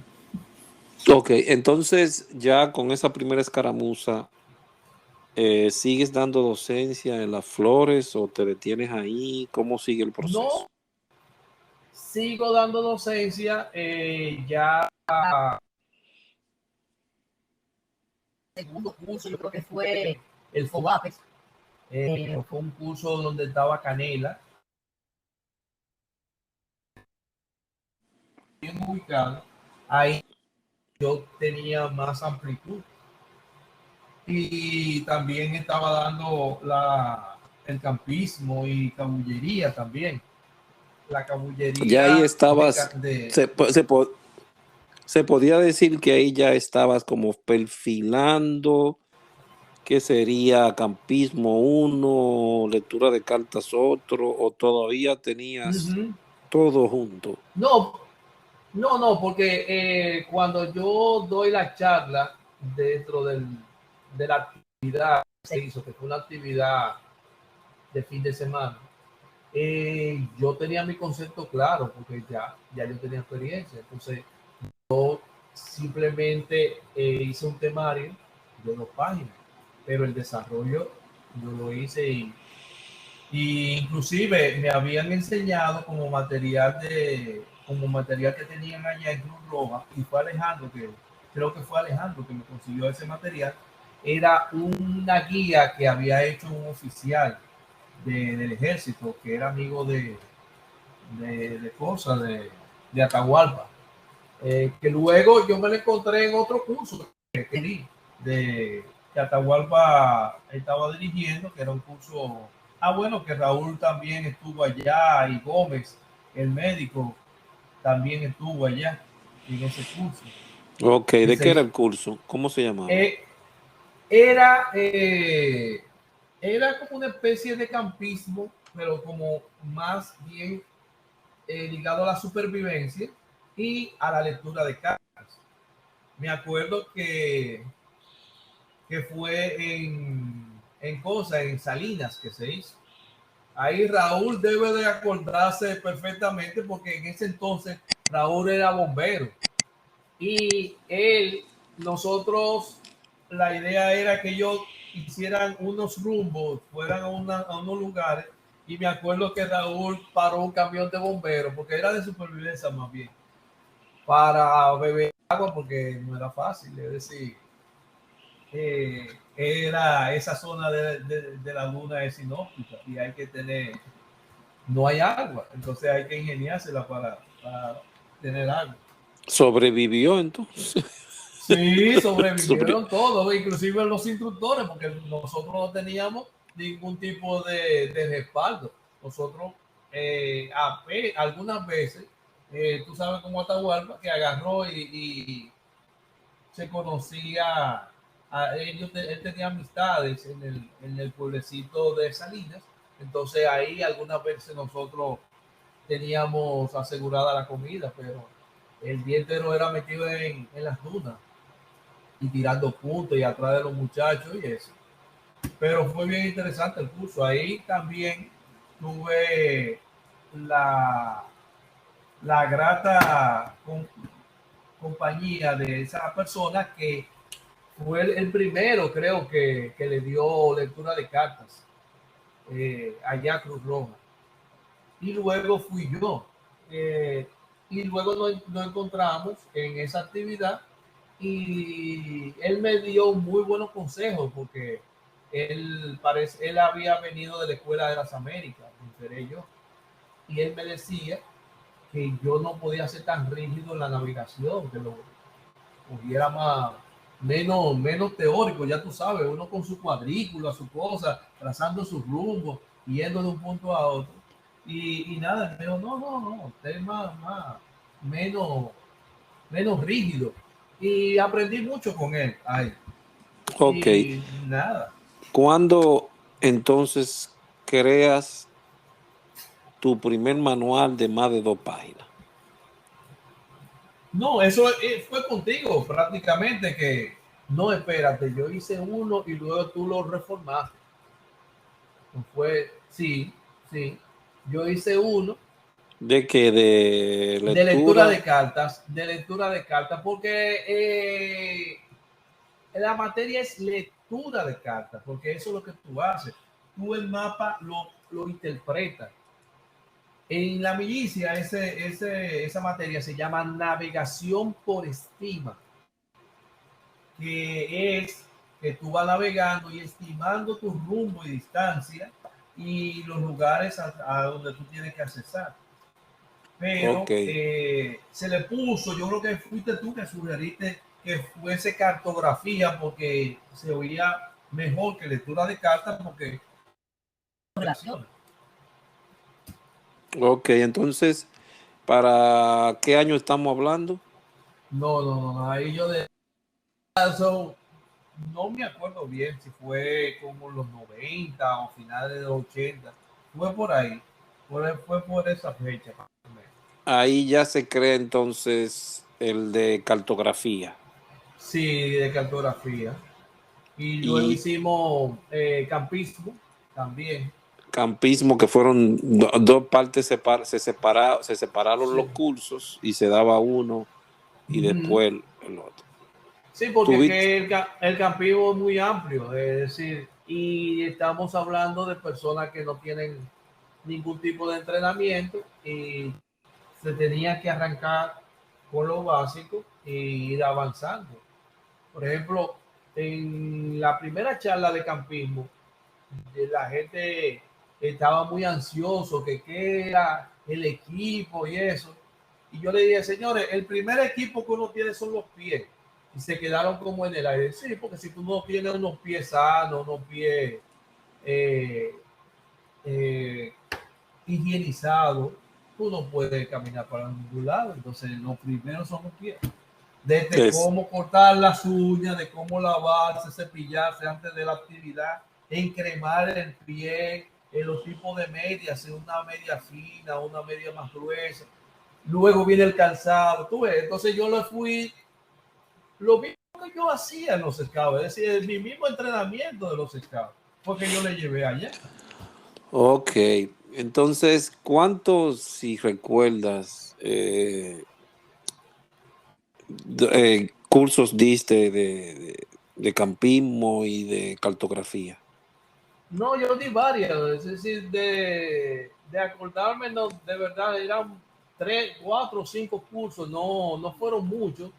Ok, entonces ya con esa primera escaramuza, ¿sigues dando docencia en las Flores o te detienes ahí? ¿Cómo sigue el proceso? No sigo dando docencia, ya segundo curso, yo creo que fue el FOBAPES, fue un curso donde estaba Canela, bien ubicado, ahí yo tenía más amplitud y también estaba dando el campismo y cabullería también, la Ya ahí cabullería estabas, de se podía decir que ahí ya estabas como perfilando que sería campismo uno, lectura de cartas otro, o todavía tenías uh-huh. todo junto. No, no, porque cuando yo doy la charla dentro de la actividad que se hizo, que fue una actividad de fin de semana, yo tenía mi concepto claro, porque ya yo tenía experiencia. Entonces, simplemente hice un temario de 2 páginas, pero el desarrollo yo lo hice y inclusive me habían enseñado como material que tenían allá en Cruz Roja, y fue Alejandro, creo que fue Alejandro que me consiguió ese material, era una guía que había hecho un oficial del ejército que era amigo de cosas de Atahualpa, que luego yo me lo encontré en otro curso de que Atahualpa estaba dirigiendo, que era un curso, bueno, que Raúl también estuvo allá y Gómez, el médico, también estuvo allá en ese curso. Ok, Que ¿de se qué era hizo. el curso? ¿Cómo se llamaba? Eh, era, eh, era como una especie de campismo, pero como más bien ligado a la supervivencia y a la lectura de cartas. Me acuerdo que fue en Salinas que se hizo. Ahí Raúl debe de acordarse perfectamente porque en ese entonces Raúl era bombero y nosotros, la idea era que ellos hicieran unos rumbos, fueran a unos lugares, y me acuerdo que Raúl paró un camión de bomberos porque era de supervivencia más bien, para beber agua porque no era fácil, es decir, era esa zona de la luna es inhóspita y hay que no hay agua, entonces hay que ingeniársela para tener agua. ¿Sobrevivió entonces? Sí, Sobre... sobrevivieron todos, inclusive los instructores, porque nosotros no teníamos ningún tipo de respaldo. Nosotros, algunas veces, tú sabes cómo Atahualpa, que agarró y se conocía, él tenía amistades en el pueblecito de Salinas, entonces ahí algunas veces nosotros teníamos asegurada la comida, pero el día entero era metido en las dunas y tirando puntos y atrás de los muchachos y eso. Pero fue bien interesante el curso. Ahí también tuve la, la grata compañía de esa persona que fue el primero, creo que le dio lectura de cartas allá a Cruz Roja. Y luego fui yo. Y luego nos encontramos en esa actividad y él me dio muy buenos consejos porque él había venido de la Escuela de las Américas, enteré yo, y él me decía que yo no podía ser tan rígido en la navegación, que lo hubiera menos teórico, ya tú sabes, uno con su cuadrícula, su cosa, trazando sus rumbos, yendo de un punto a otro. Y nada, me dijo, no, usted es menos, menos rígido. Y aprendí mucho con él. Ay. Ok. Y nada. ¿Cuándo entonces creas tu primer manual de más de 2 páginas? No, eso fue contigo prácticamente que, no, espérate, yo hice uno y luego tú lo reformaste. Fue, sí, yo hice uno ¿De qué? ¿De lectura? de lectura de cartas, porque la materia es lectura de cartas, porque eso es lo que tú haces. Tú el mapa lo interpretas. En la milicia, esa materia se llama navegación por estima, que es que tú vas navegando y estimando tu rumbo y distancia y los lugares a donde tú tienes que accesar. Pero Ok. se le puso, yo creo que fuiste tú que sugeriste que fuese cartografía porque se oía mejor que lectura de cartas porque relaciones. Ok, entonces, ¿para qué año estamos hablando? No, ahí yo de eso no me acuerdo bien si fue como los 90 o finales de los 80, fue por ahí, fue por esa fecha. Ahí ya se crea entonces el de cartografía. Sí, de cartografía. Y luego Y hicimos campismo también. campismo, que fueron dos partes, se separaron Sí. los cursos y se daba uno y Ujú. después el otro. Sí, porque es ¿Tuviste? que el campismo es muy amplio, es decir, y estamos hablando de personas que no tienen ningún tipo de entrenamiento y se tenía que arrancar con lo básico e ir avanzando. Por ejemplo, en la primera charla de campismo, la gente estaba muy ansioso, que qué era el equipo y eso. Y yo le dije, señores, el primer equipo que uno tiene son los pies. Y se quedaron como en el aire. Sí, porque si tú no tienes unos pies sanos, unos pies eh, eh, higienizados, tú no puedes caminar para ningún lado. Entonces, lo primero son los pies. Desde Es, cómo cortar las uñas, de cómo lavarse, cepillarse antes de la actividad, encremar el pie, en los tipos de medias, una media fina, una media más gruesa. Luego viene el calzado, tú ves. Entonces yo lo mismo que yo hacía en los scouts, es decir, mi mismo entrenamiento de los scouts, porque yo le llevé allá. ok, entonces, ¿cuántos, si recuerdas, cursos diste de campismo y de cartografía? No, yo di varias, es decir, de acordarme, no, de verdad, eran 3, 4, 5 cursos, no fueron muchos,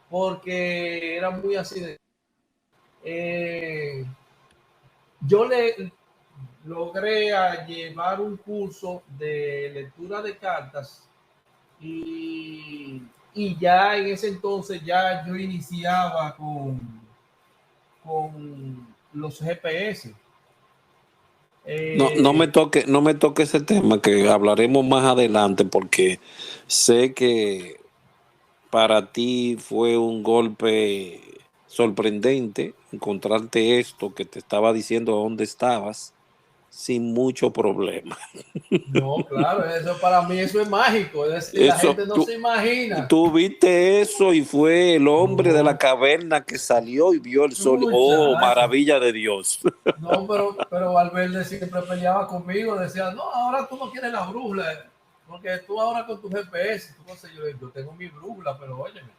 porque eran muy así de... Eh, yo logré a llevar un curso de lectura de cartas y ya en ese entonces ya yo iniciaba con los GPS. No, Eh, no me toque ese tema que hablaremos más adelante porque sé que para ti fue un golpe sorprendente encontrarte esto que te estaba diciendo dónde estabas sin mucho problema. No, claro, eso para mí eso es mágico, es decir, la Eso, gente no se imagina. tú viste eso y fue el hombre de la No, caverna que salió y vio el sol. Oh, muchacho. maravilla de Dios. No, pero Valverde siempre peleaba conmigo, decía, no, ahora tú no quieres la brújula. Porque tú ahora con tu GPS, tú no sé, yo tengo mi brújula, pero óyeme,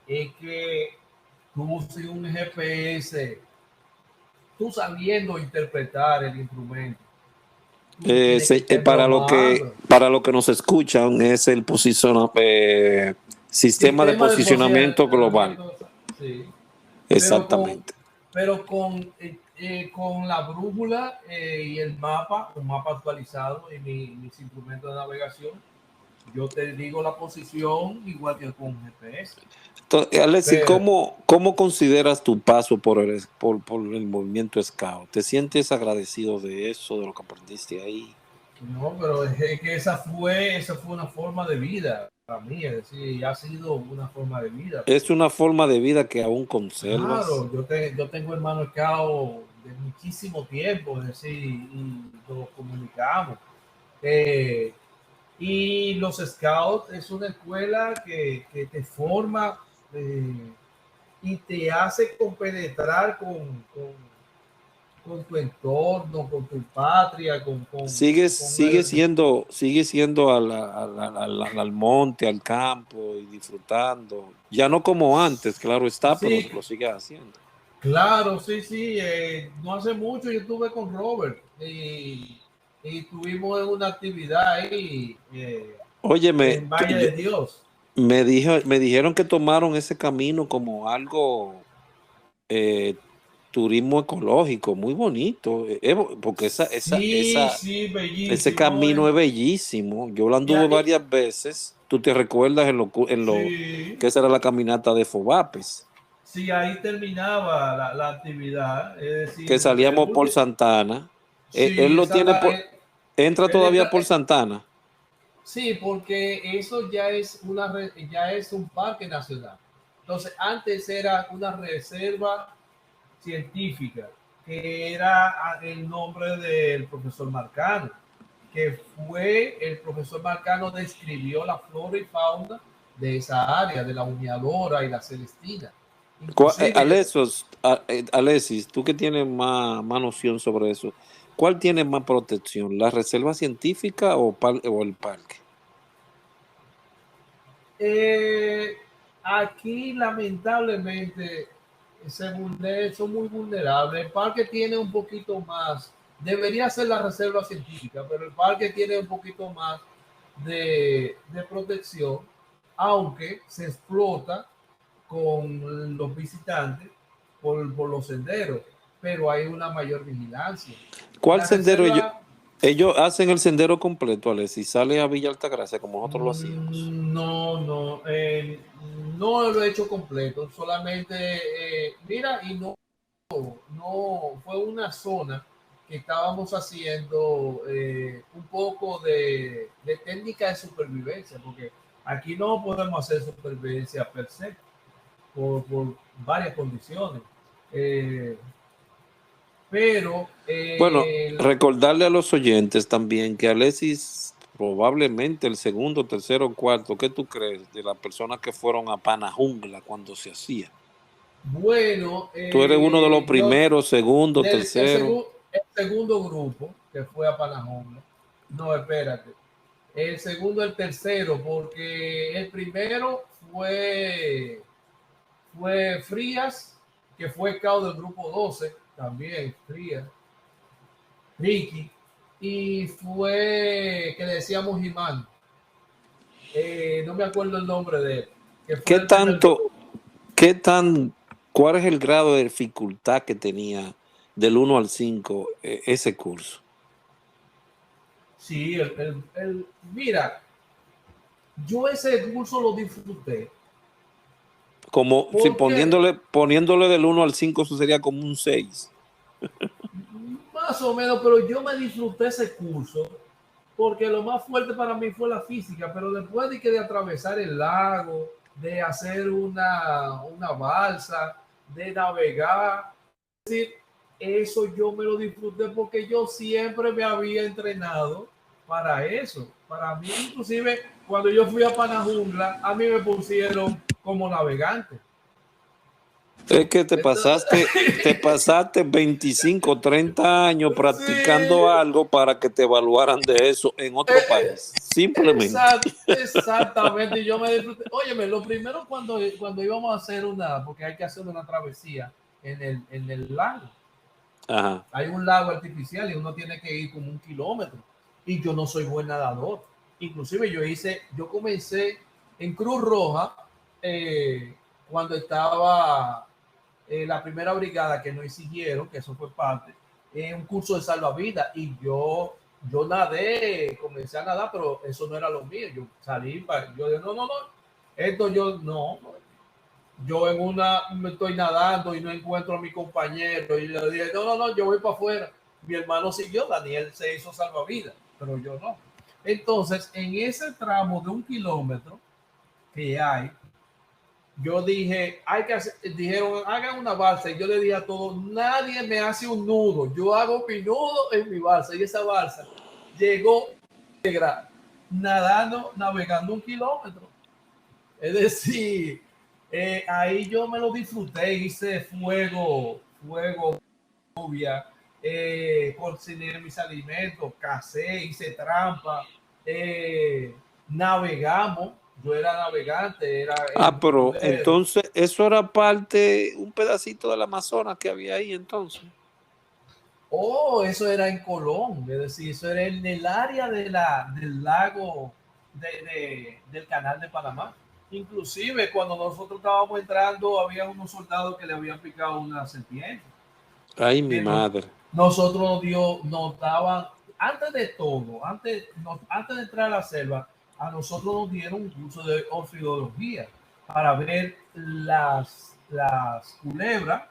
es que tú sin un GPS, tú sabiendo interpretar el instrumento, tú no tienes que estar bromando. Para lo que nos escuchan es el sistema de Sistema de posicionamiento global. sí. Pero con, Exactamente. con la brújula y el mapa, un mapa actualizado y mis instrumentos de navegación, yo te digo la posición igual que con GPS. Entonces, Alexis, Pero, ¿cómo consideras tu paso por el movimiento Scout? ¿Te sientes agradecido de eso, de lo que aprendiste ahí? no, pero es que esa fue una forma de vida para mí, es decir, ha sido una forma de vida. ¿Es una forma de vida que aún conservas? Claro, yo tengo hermanos cao de muchísimo tiempo, es decir, y nos comunicamos. Eh, y los Scouts es una escuela que te forma y te hace compenetrar con tu entorno, con tu patria, con el... Sigue siendo al monte, al campo y disfrutando. Ya no como antes, claro está, pero Sí, lo sigues haciendo. claro, sí, sí. No hace mucho yo estuve con Robert y tuvimos una actividad ahí Óyeme, en Valle de Dios. me dijeron que tomaron ese camino como algo eh, turismo ecológico, muy bonito, porque Sí, sí, ese bellísimo. camino es bellísimo. Yo lo Y anduve varias veces. Tú te recuerdas sí, que esa era la caminata de Fobapes, sí, ahí terminaba la actividad. Es que decir, el salíamos por último, Santana. Él sí, lo tiene entra él todavía está, por Santana. sí, porque eso ya es un parque nacional. Entonces, antes era una reserva científica, que era el nombre del profesor Marcano, que fue el profesor Marcano describió la flora y fauna de esa área, de la Humeadora y la Celestina. Inclusive, Alexis, tú que tienes más noción sobre eso, ¿cuál tiene más protección? ¿La reserva científica o el parque? eh, aquí lamentablemente son muy vulnerables. El parque tiene un poquito más, debería ser la reserva científica, pero el parque tiene un poquito más de protección, aunque se explota con los visitantes por los senderos, pero hay una mayor vigilancia. ¿Cuál La sendero reserva, ellos hacen el sendero completo, Alexis? Sale a Villa Altagracia como nosotros lo hacíamos. no lo he hecho completo, solamente, mira, y no fue una zona que estábamos haciendo un poco de técnica de supervivencia, porque aquí no podemos hacer supervivencia per se, por varias condiciones. Eh, pero Bueno, recordarle a los oyentes también que Alexis probablemente el segundo, tercero, cuarto, ¿qué tú crees de las personas que fueron a Panajungla cuando se hacía? bueno, Tú eres uno de los yo primeros, segundo, tercero. el segundo grupo que fue a Panajón, no, espérate, el segundo, el tercero, porque el primero fue Frías, que fue cao del grupo 12 también Frías, Ricky, y fue que le decíamos Jimán, no me acuerdo el nombre de él, que fue ¿Qué el primer tanto, grupo. qué tan, cuál es el grado de dificultad que tenía del 1 al 5 ese curso? Sí, mira, yo ese curso lo disfruté Como si porque poniéndole del 1 al 5, eso sería como un 6. más o menos, pero yo me disfruté ese curso porque lo más fuerte para mí fue la física, pero después de atravesar el lago, de hacer una balsa, de navegar, es decir, eso yo me lo disfruté porque yo siempre me había entrenado para eso. Para mí, inclusive, cuando yo fui a Panajungla, a mí me pusieron como navegante. Es que Entonces, te pasaste 25, 30 años practicando sí, algo para que te evaluaran de eso en otro país. Simplemente. exactamente. Y yo me disfruté. Óyeme, lo primero cuando íbamos a hacer porque hay que hacer una travesía en el lago. Ajá. Hay un lago artificial y uno tiene que ir como 1 kilómetro. Y yo no soy buen nadador. Inclusive yo comencé en Cruz Roja eh, cuando estaba la primera brigada que nos exigieron, que eso fue parte, un curso de salvavidas y yo nadé, comencé a nadar, pero eso no era lo mío. Yo salí, yo dije, no, no, no, esto yo no, yo en una me estoy nadando y no encuentro a mi compañero y le dije, no, no, no, yo voy para afuera. Mi hermano siguió, Daniel se hizo salvavidas, pero yo no. Entonces, en ese tramo de 1 kilómetro que hay, yo dije, dijeron, hagan una balsa. Y yo le dije a todos, nadie me hace un nudo. Yo hago mi nudo en mi balsa. Y esa balsa llegó nadando, navegando 1 kilómetro. Es decir, ahí yo me lo disfruté, hice lluvia, cociné mis alimentos, cacé, hice trampa, navegamos. Yo era navegante, era Ah, pero brugulero. entonces eso era parte, un pedacito del Amazonas que había ahí entonces. Oh, eso era en Colón, es decir, eso era en el área del lago del canal de Panamá. Inclusive cuando nosotros estábamos entrando, había unos soldados que le habían picado una serpiente. Ay, mi Que madre. nosotros nos daban, antes de todo, antes de entrar a la selva, a nosotros nos dieron un curso de orfidología para ver las culebras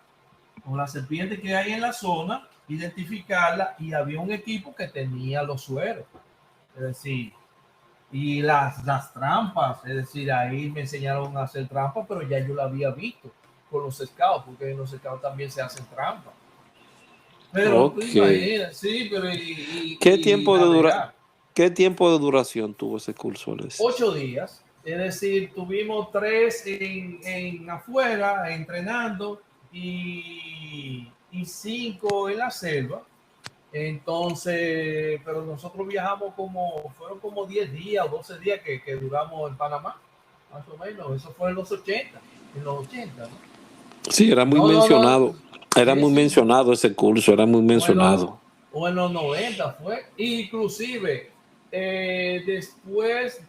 o las serpientes que hay en la zona, identificarla, y había un equipo que tenía los sueros, es decir, y las trampas, es decir, ahí me enseñaron a hacer trampas, pero ya yo la había visto con los scouts, porque en los scouts también se hacen trampas. Pero tú Ok. imaginas, sí, pero ¿Qué y tiempo de navegar. qué tiempo de duración tuvo ese curso, Alexis? 8 días, es decir, tuvimos 3 en afuera entrenando y 5 en la selva. Entonces, pero nosotros viajamos fueron como 10 días o 12 días que duramos en Panamá, más o menos. Eso fue en los 80, ¿no? Sí, era muy No, no, no. mencionado. Era Sí, muy sí, sí. mencionado ese curso, era muy O en los, mencionado. o en los 90 fue. Inclusive, después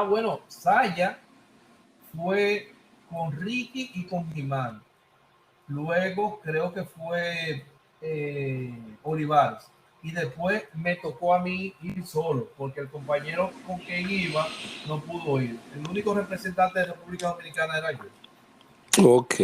bueno, Saya fue con Ricky y con Jimán. Luego creo que fue Olivares. Y después me tocó a mí ir solo, porque el compañero con quien iba no pudo ir. El único representante de República Dominicana era yo. Ok.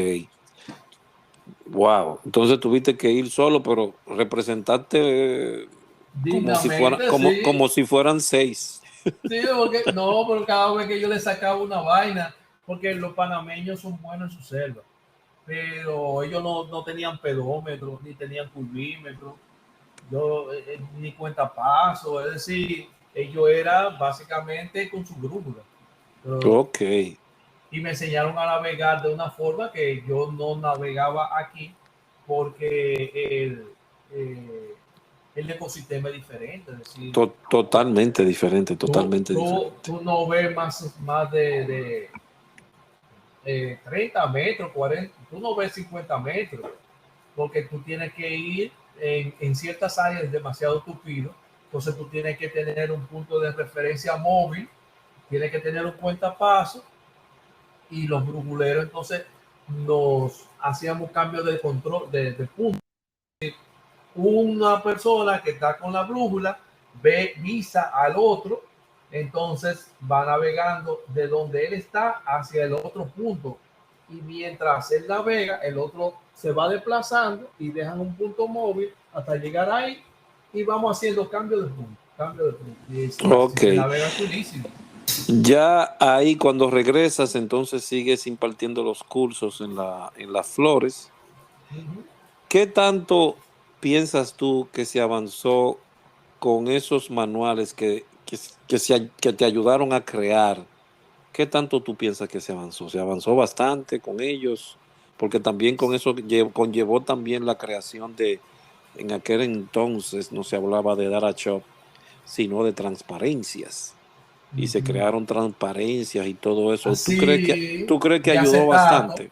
Wow. Entonces tuviste que ir solo, pero representaste Dignamente, sí. como si fueran 6. Sí, porque no, pero cada vez que yo le sacaba una vaina, porque los panameños son buenos en su selva, pero ellos no tenían pedómetro, ni tenían curvímetro, ni cuentapaso, es decir, ellos eran básicamente con su brújula. Pero, Ok. y me enseñaron a navegar de una forma que yo no navegaba aquí, porque el ecosistema es diferente, es decir, Totalmente diferente, totalmente diferente. tú no ves más de 30 metros, 40, tú no ves 50 metros, porque tú tienes que ir en ciertas áreas demasiado tupido, entonces tú tienes que tener un punto de referencia móvil, tienes que tener un cuentapaso, y los bruguleros entonces nos hacíamos cambios de control de punto. Una persona que está con la brújula visa al otro, entonces va navegando de donde él está hacia el otro punto, y mientras él navega, el otro se va desplazando y dejan un punto móvil hasta llegar ahí, y vamos haciendo cambio de punto, y Ok. se navega chulísimo. Ya ahí cuando regresas, entonces sigues impartiendo los cursos en las Flores. Uh -huh. ¿Qué tanto piensas tú que se avanzó con esos manuales que te ayudaron a crear, ¿Qué tanto tú piensas que se avanzó? ¿Se avanzó bastante con ellos? Porque también con eso conllevó también la creación de, en aquel entonces no se hablaba de data shop, sino de transparencias. Y se Ujú. crearon transparencias y todo eso. Así, Tú crees que de ayudó acetato. bastante?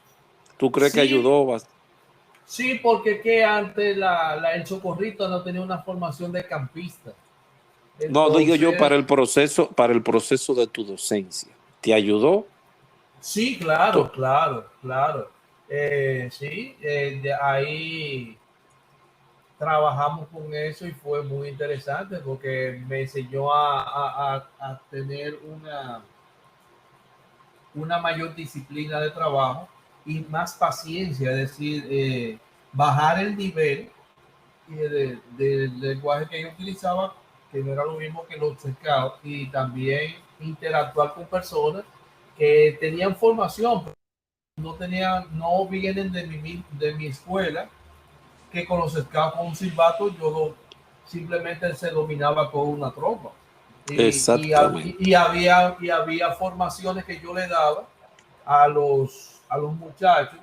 ¿Tú crees que Sí, ayudó bastante? sí, porque que antes el Socorrito no tenía una formación de campista. No, digo yo Entonces, para el proceso de tu docencia. ¿Te ayudó? sí, claro, To- claro, claro. Sí, de ahí trabajamos con eso y fue muy interesante porque me enseñó a tener una mayor disciplina de trabajo y más paciencia, es decir, bajar el nivel del lenguaje que yo utilizaba, que no era lo mismo que los cercados, y también interactuar con personas que tenían formación, pero no vienen de mi escuela, que con los cercados con un silbato simplemente se dominaba con una tropa. Exactamente. Y había formaciones que yo le daba a los muchachos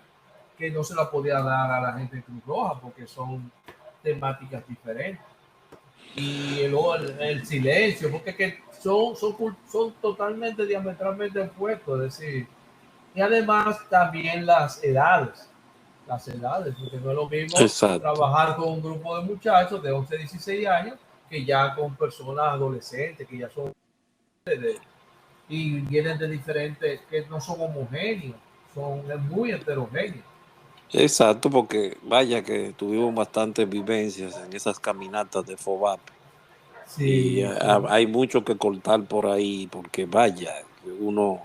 que no se la podía dar a la gente de Cruz Roja porque son temáticas diferentes. Y el silencio, porque que son totalmente diametralmente opuestos, es decir, y además también las edades, porque no es lo mismo Exacto. trabajar con un grupo de muchachos de 11 16 años que ya con personas adolescentes que ya son y vienen de diferentes, que no son homogéneos, son muy heterogéneos. Exacto, porque vaya que tuvimos bastantes vivencias en esas caminatas de FOBAP y Sí, sí. hay mucho que cortar por ahí, porque vaya, que uno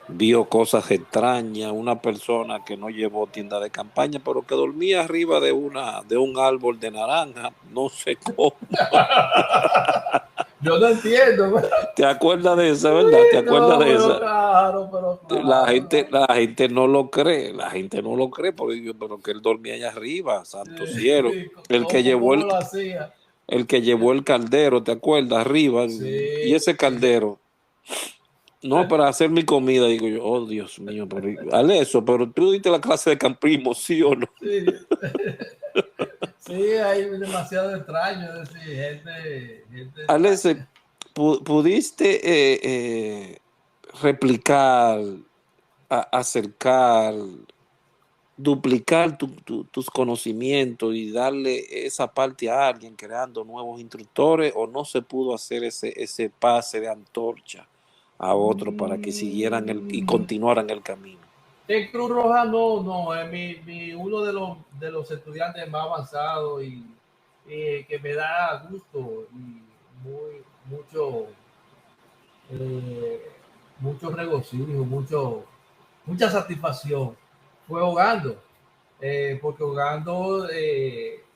vio cosas extrañas, una persona que no llevó tienda de campaña, pero que dormía arriba de un árbol de naranja, no sé cómo. Yo no entiendo, ¿Te acuerdas de esa, verdad? ¿Te acuerdas no, de esa? pero La claro, gente, ¿no? la gente no lo cree, la gente no lo cree, porque pero que él dormía allá arriba, santo cielo. El que ¿Cómo, llevó cómo el, lo hacía? el que llevó el caldero, ¿te acuerdas? Arriba, y Sí, ese caldero, no, para hacer mi comida, digo yo, oh Dios mío, pero Ale, eso, pero tú diste la clase de campismo, ¿sí o no? sí, sí, hay demasiado extraño, es decir, gente Alex, extraña. ¿pudiste replicar, acercar, duplicar tus conocimientos y darle esa parte a alguien creando nuevos instructores o no se pudo hacer ese pase de antorcha a otro para que siguieran y Mm, continuaran el camino? En Cruz Roja no, no, es uno de los estudiantes más avanzados y que me da gusto y mucho, eh, mucho regocijo, mucha satisfacción. Fue Hogando, porque Hogando,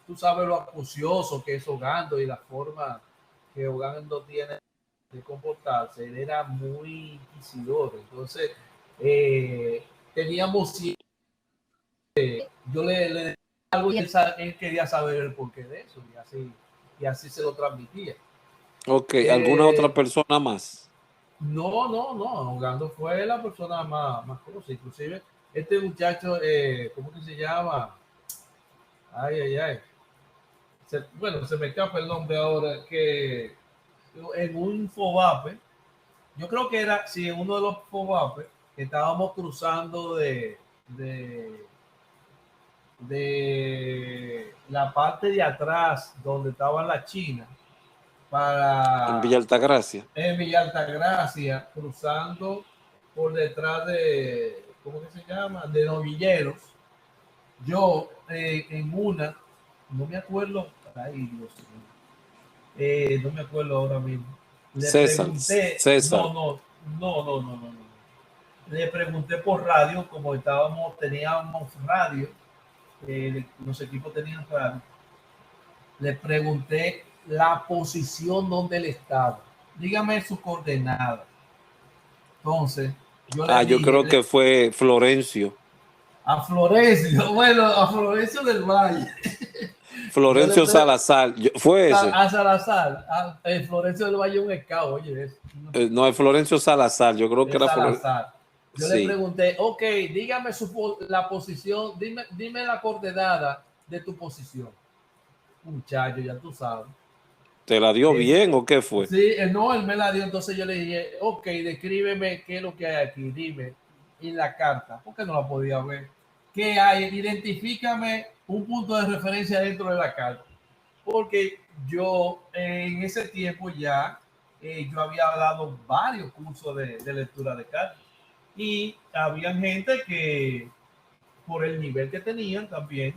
tú sabes lo acucioso que es Hogando y la forma que Hogando tiene de comportarse. Él era muy inquisidor, entonces eh, teníamos, yo le decía algo y él quería saber el porqué de eso y así se lo transmitía. Ok, ¿alguna otra Eh, persona más? No, no, no. Hogando fue la persona más conocida. Inclusive, este muchacho, ¿cómo que se llama? Ay, ay, ay. Bueno, se me escapa el nombre ahora, que en un FOBAPE, yo creo que era, sí, en uno de los FOBAPE, que estábamos cruzando de la parte de atrás, donde estaba la China, En Villa para Altagracia. Villa Altagracia, cruzando por detrás de, ¿cómo que se llama? De Novilleros. Yo, en una, no me acuerdo, ay Dios mío, no me acuerdo ahora mismo. Le César, pregunté, César. no. Le pregunté por radio, como teníamos radio, los equipos tenían radio. Le pregunté la posición donde él estaba. Dígame su coordenada. Entonces, yo le Yo creo dije que fue Florencio. a Florencio, bueno, a Florencio del Valle. Florencio Salazar. ¿Fue ese? A Salazar. Florencio del Valle un escao, oye. No, es Florencio Salazar. Yo creo que era Salazar. Yo le pregunté, ok, dígame la posición, dime la coordenada de tu posición. Muchacho, ya tú sabes. ¿Te la dio bien o qué fue? Sí, no, él me la dio, entonces yo le dije, ok, descríbeme qué es lo que hay aquí, dime, en la carta, porque no la podía ver. ¿Qué hay? Identifícame un punto de referencia dentro de la carta. Porque yo en ese tiempo ya, yo había dado varios cursos de lectura de cartas. Y había gente que, por el nivel que tenían también,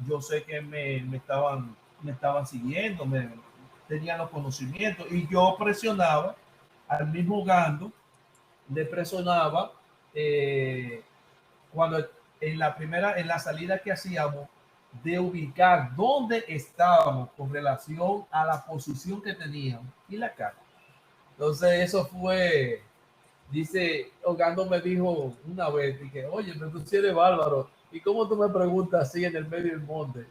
yo sé que me estaban siguiendo, tenían los conocimientos y yo presionaba al mismo Gando, le presionaba cuando en la salida que hacíamos, de ubicar dónde estábamos con relación a la posición que teníamos y la carta. Entonces eso fue, dice, Ogando me dijo una vez, dije, oye, tú sí eres bárbaro, ¿y cómo tú me preguntas así en el medio del monte?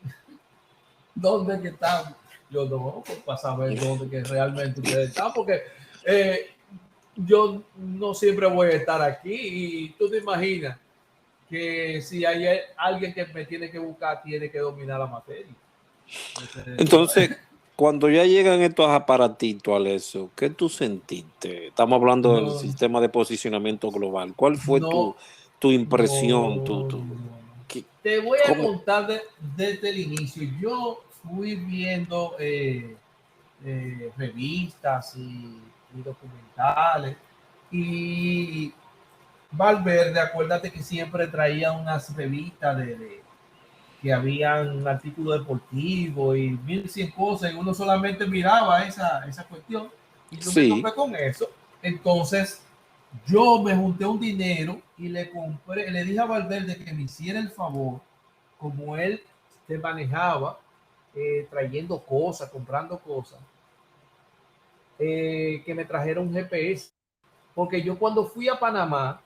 ¿Dónde que estamos? Yo no, pues para saber dónde que realmente ustedes están, porque yo no siempre voy a estar aquí y tú te imaginas que si hay alguien que me tiene que buscar, tiene que dominar la materia. Entonces, cuando ya llegan estos aparatitos, Alessio, ¿qué tú sentiste? Estamos hablando del sistema de posicionamiento global. ¿Cuál fue tu impresión? Te voy a contar desde el inicio. Yo fui viendo revistas y documentales y Valverde, acuérdate que siempre traía unas revistas que habían artículos deportivos y 1100 cosas y uno solamente miraba esa cuestión y yo me topé con eso. Entonces yo me junté un dinero y le dije a Valverde que me hiciera el favor, como él se manejaba trayendo cosas, comprando cosas, que me trajera un GPS, porque yo cuando fui a Panamá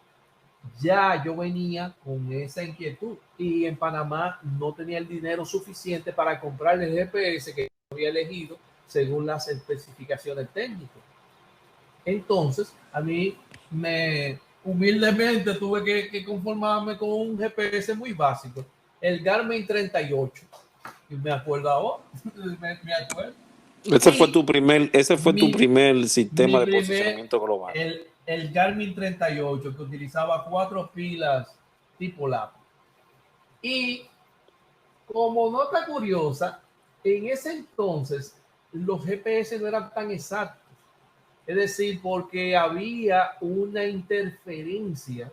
ya yo venía con esa inquietud y en Panamá no tenía el dinero suficiente para comprar el GPS que había elegido según las especificaciones técnicas. Entonces, a mí humildemente tuve que conformarme con un GPS muy básico, el Garmin 38. Y me acuerdo ahora, me acuerdo. Ese fue tu primer sistema de posicionamiento global. El Garmin 38, que utilizaba 4 pilas tipo lápiz. Y como nota curiosa, en ese entonces los GPS no eran tan exactos. Es decir, porque había una interferencia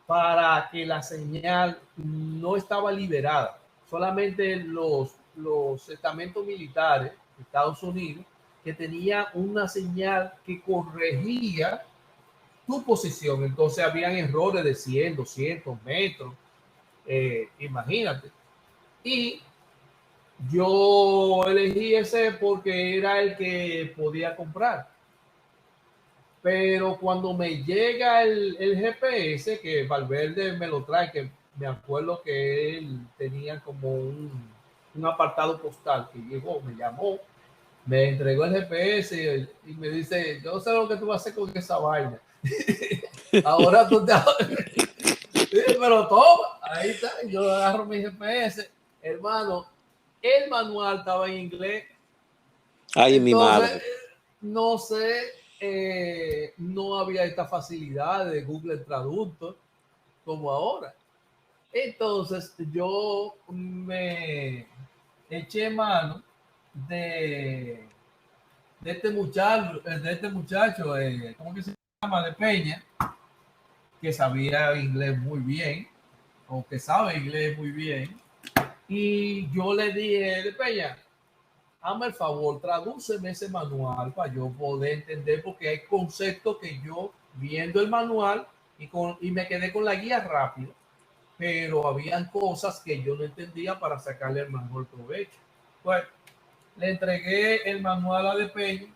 para que la señal no estaba liberada. Solamente los estamentos militares de Estados Unidos que tenía una señal que corregía tu posición. Entonces habían errores de 100, 200 metros. Imagínate. Y yo elegí ese porque era el que podía comprar. Pero cuando me llega el GPS, que Valverde me lo trae, que me acuerdo que él tenía como un apartado postal que llegó, me llamó, me entregó el GPS y me dice, yo sé lo que tú vas a hacer con esa vaina. Ahora tú te... Sí, pero toma, ahí está, yo agarro mi GPS, hermano, el manual estaba en inglés. Ay, entonces, mi madre. No sé, no había esta facilidad de Google Traductor como ahora. Entonces yo me eché mano de este muchacho, ¿cómo que se llama? De Peña, que sabía inglés muy bien, o que sabe inglés muy bien. Y yo le dije, de Peña, hazme el favor, tradúceme ese manual para yo poder entender, porque hay conceptos que yo, viendo el manual, y me quedé con la guía rápido, pero habían cosas que yo no entendía para sacarle el mejor provecho. Pues le entregué el manual a De Peña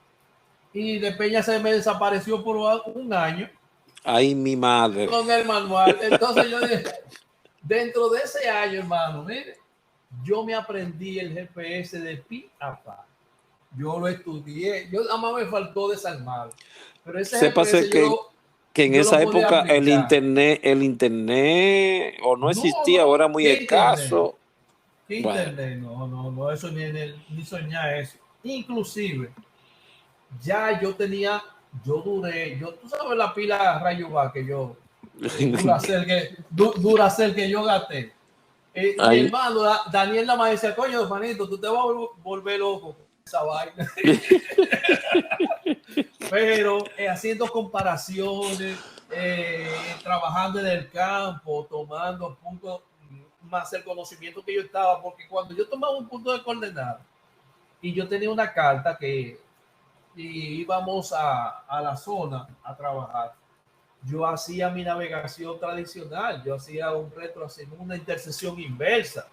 y De Peña se me desapareció por un año. Ay, mi madre. Con el manual. Entonces yo dije, dentro de ese año, hermano, mire, yo me aprendí el GPS de pi a pa. Yo lo estudié, yo nada más me faltó desarmar. Pero ese Sépase GPS que en yo lo esa podía época aplicar. el internet o no No, existía o no, era muy ¿qué internet? escaso. ¿Qué Bueno, internet? No, no, no, eso ni soñar eso. Inclusive, ya yo tenía, tú sabes la pila rayo va que yo, Duracell que yo gasté. Mi ay, hermano Daniel nada más decía, coño, hermanito, tú te vas a volver loco con esa vaina. Pero haciendo comparaciones, trabajando en el campo, tomando puntos, más el conocimiento que yo estaba, porque cuando yo tomaba un punto de coordenada y yo tenía una carta que y íbamos a la zona a trabajar, yo hacía mi navegación tradicional, yo hacía un retro, haciendo una intersección inversa.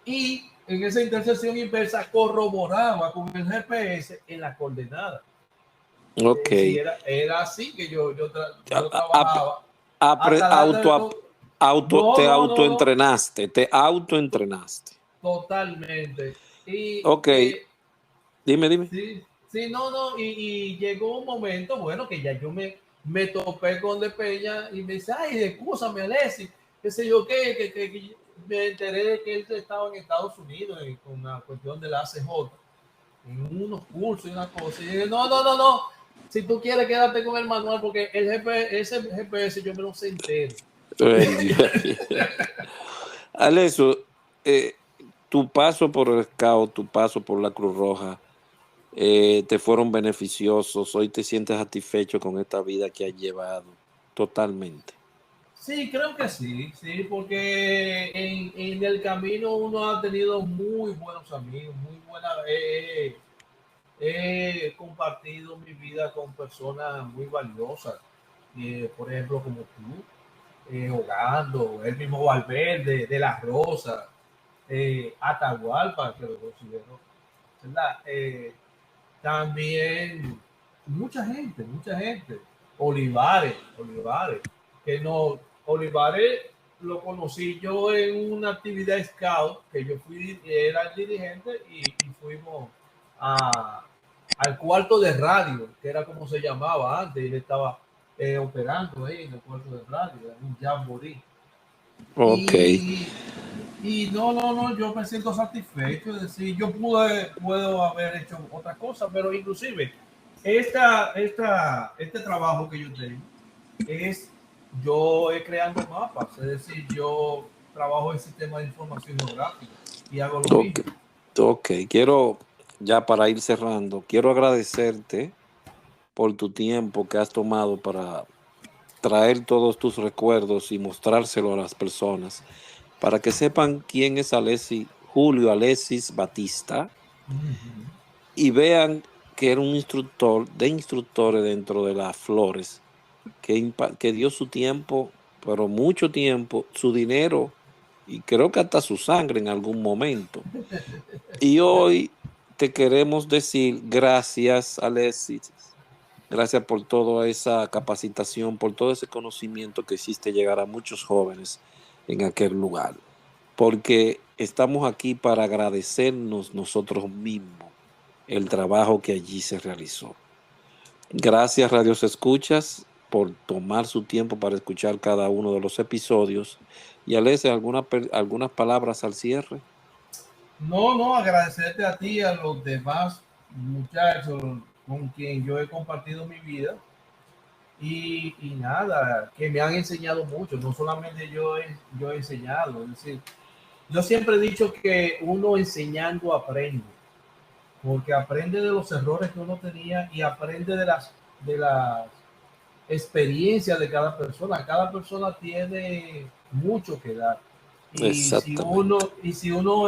Y en esa intersección inversa corroboraba con el GPS en la coordenada. ok. Sí, era así que yo A- a- trabajaba. Hasta te no, no, no, no, te autoentrenaste. totalmente. Y Ok, dime. sí, sí, no, no, y llegó un momento, bueno, que ya yo me topé con De Peña y me dice, ay, excúsame, Alessi, qué sé yo qué, que me enteré de que él estaba en Estados Unidos con la cuestión de la ACJ, en unos cursos y una cosa. Y dije, no, no, no, no, si tú quieres quédate con el manual, porque ese GPS yo me lo sé entero. Ay, Aleso, eh, tu paso por el Scout, tu paso por la Cruz Roja, te fueron beneficiosos. Hoy te sientes satisfecho con esta vida que has llevado. Totalmente. Sí, creo que sí, sí, porque en el camino uno ha tenido muy buenos amigos, muy buenas. He compartido mi vida con personas muy valiosas, por ejemplo, como tú, Ogando, el mismo Valverde, de la Rosa, Atahualpa, que lo considero, ¿verdad? También mucha gente. Olivares, que no, Olivares lo conocí yo en una actividad scout, que yo era el dirigente y fuimos a, al cuarto de radio, que era como se llamaba antes, y él estaba operando ahí en el cuarto de radio, en un jamboree. Ok. Y, y no, no, no, yo me siento satisfecho, es decir, puedo haber hecho otra cosa, pero inclusive este trabajo que yo tengo es yo creando mapas, es decir, yo trabajo en sistema de información geográfica y hago lo Ok. mismo. Ok. Quiero, ya para ir cerrando, quiero agradecerte por tu tiempo que has tomado para traer todos tus recuerdos y mostrárselo a las personas, para que sepan quién es Julio Alexis Batista, Ujú. y vean que era un instructor de instructores dentro de las Flores, que dio su tiempo, pero mucho tiempo, su dinero y creo que hasta su sangre en algún momento. Y hoy te queremos decir gracias, Alexis. Gracias por toda esa capacitación, por todo ese conocimiento que hiciste llegar a muchos jóvenes en aquel lugar. Porque estamos aquí para agradecernos nosotros mismos el trabajo que allí se realizó. Gracias, Radios Escuchas, por tomar su tiempo para escuchar cada uno de los episodios. Y Alessia, algunas palabras al cierre. No, no, agradecerte a ti y a los demás muchachos con quien yo he compartido mi vida. Y nada, que me han enseñado mucho, no solamente yo he enseñado, es decir, yo siempre he dicho que uno enseñando aprende, porque aprende de los errores que uno tenía y aprende de las experiencias de cada persona tiene mucho que dar. Exactamente. Si uno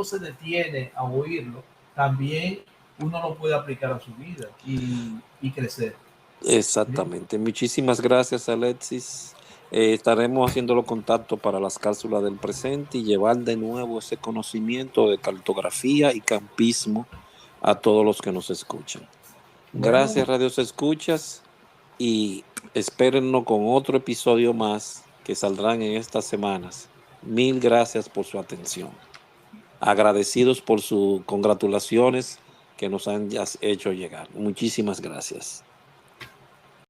se detiene a oírlo, también uno lo puede aplicar a su vida y crecer. ¿Sí? Exactamente. Muchísimas gracias, Alexis. Estaremos haciéndolo contacto para las cápsulas del presente y llevar de nuevo ese conocimiento de cartografía y campismo a todos los que nos escuchan. Bueno, Gracias, Radios Escuchas, y espérennos con otro episodio más que saldrán en estas semanas Mil gracias por su atención. Agradecidos por sus congratulaciones que nos han hecho llegar. Muchísimas gracias.